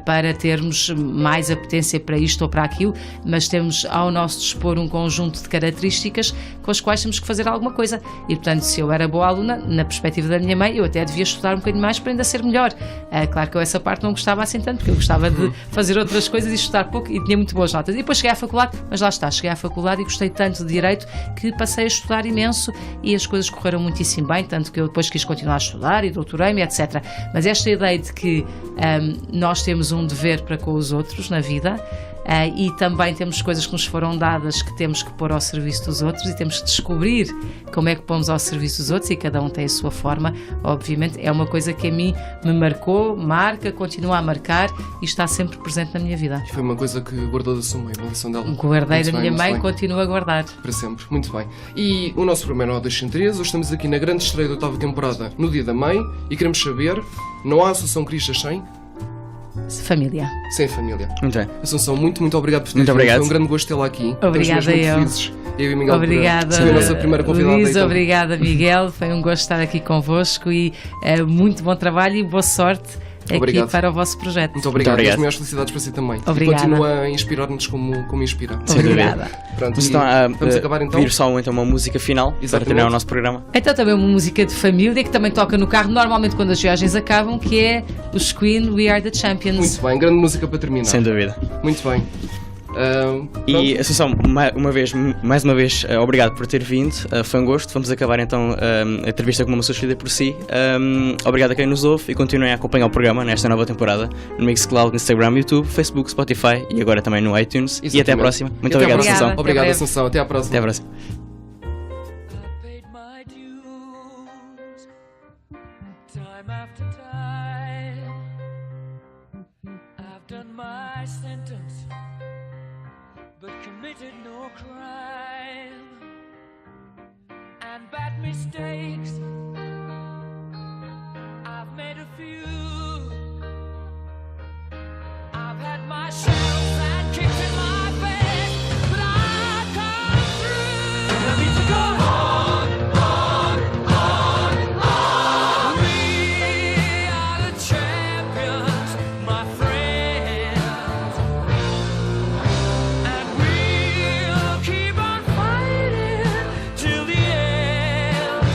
para termos mais apetência para isto ou para aquilo, mas temos ao nosso dispor um conjunto de características com as quais temos que fazer alguma coisa. E portanto, se eu era boa aluna, na perspectiva da minha mãe, eu até devia estudar um bocadinho mais para ainda ser melhor. Claro que eu essa parte não gostava assim tanto, porque eu gostava de fazer outras coisas e estudar pouco, e tinha muito boas notas. E depois cheguei à faculdade, mas lá está, cheguei à faculdade e gostei tanto de Direito que passei a estudar imenso e as coisas correram muitíssimo bem, tanto que eu depois quis continuar a estudar e doutorei-me, etc. Mas esta ideia de que nós temos um dever para com os outros na vida, e também temos coisas que nos foram dadas que temos que pôr ao serviço dos outros, e temos que descobrir como é que pomos ao serviço dos outros, e cada um tem a sua forma, obviamente, é uma coisa que a mim me marcou, marca, continua a marcar e está sempre presente na minha vida.
E foi uma coisa que guardou da sua mãe, uma lição dela.
Guardei da minha mãe, continuo a guardar.
Para sempre, muito bem. E o nosso primeiro Audition 3, hoje estamos aqui na grande estreia da 8ª temporada, no Dia da Mãe, e queremos saber, não há Assunção Cristas
Família.
sem família.
Muito bem.
Assunção, muito obrigado por ter
Muito
vindo.
obrigado.
Foi um grande gosto tê-la aqui.
Obrigada,
Estamos mesmo
eu.
muito felizes. Eu e Miguel,
Obrigada,
por ser a nossa primeira convidada.
Luís,
então.
obrigada, Miguel. Foi um gosto estar aqui convosco e muito bom trabalho e boa sorte
Obrigado.
aqui para o vosso projeto.
Muito obrigado.
Muito obrigado.
As maiores felicidades para si também.
Obrigada.
E continua a inspirar-nos como inspira.
Sem dúvida.
Obrigada.
Pronto,
Vocês
e
estão a
vamos acabar então.
vir só então uma música final para
Exatamente.
terminar o nosso programa.
Então também uma música de família que também toca no carro normalmente quando as viagens acabam, que é os Queen, We Are The Champions.
Muito bem, grande música para terminar.
Sem dúvida.
Muito bem.
E Assunção, mais uma vez, obrigado por ter vindo, foi um gosto. Vamos acabar então a entrevista com uma pessoa escolhida por si. Obrigado a quem nos ouve e continuem a acompanhar o programa nesta nova temporada no Mixcloud, Instagram, YouTube, Facebook, Spotify e agora também no iTunes.
Exatamente.
E até à próxima. Muito
Até à
obrigado,
próxima.
Assunção.
Obrigado,
breve.
Assunção. Até à próxima.
Até à próxima.
paid my dues. Time
Time after time, I've done my sentence, but committed no crime. And bad mistakes, I've made a few. I've had my shadows and kicks in my face, but I've come through. And I need to go on, on, on, on. We are the champions, my friends, and we'll keep on fighting till the end.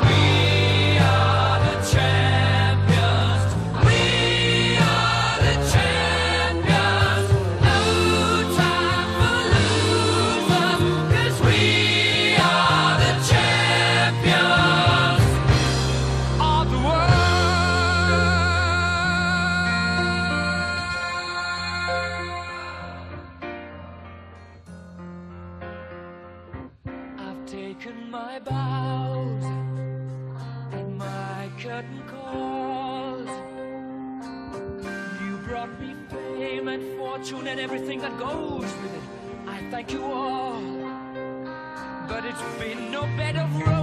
We are the champions. We are the champions. No time for losers, 'cause we are the champions of the world. I've taken my bows and my curtain calls. You brought me fame and fortune and everything that goes with it. I thank you all, but it's been no bed of roses.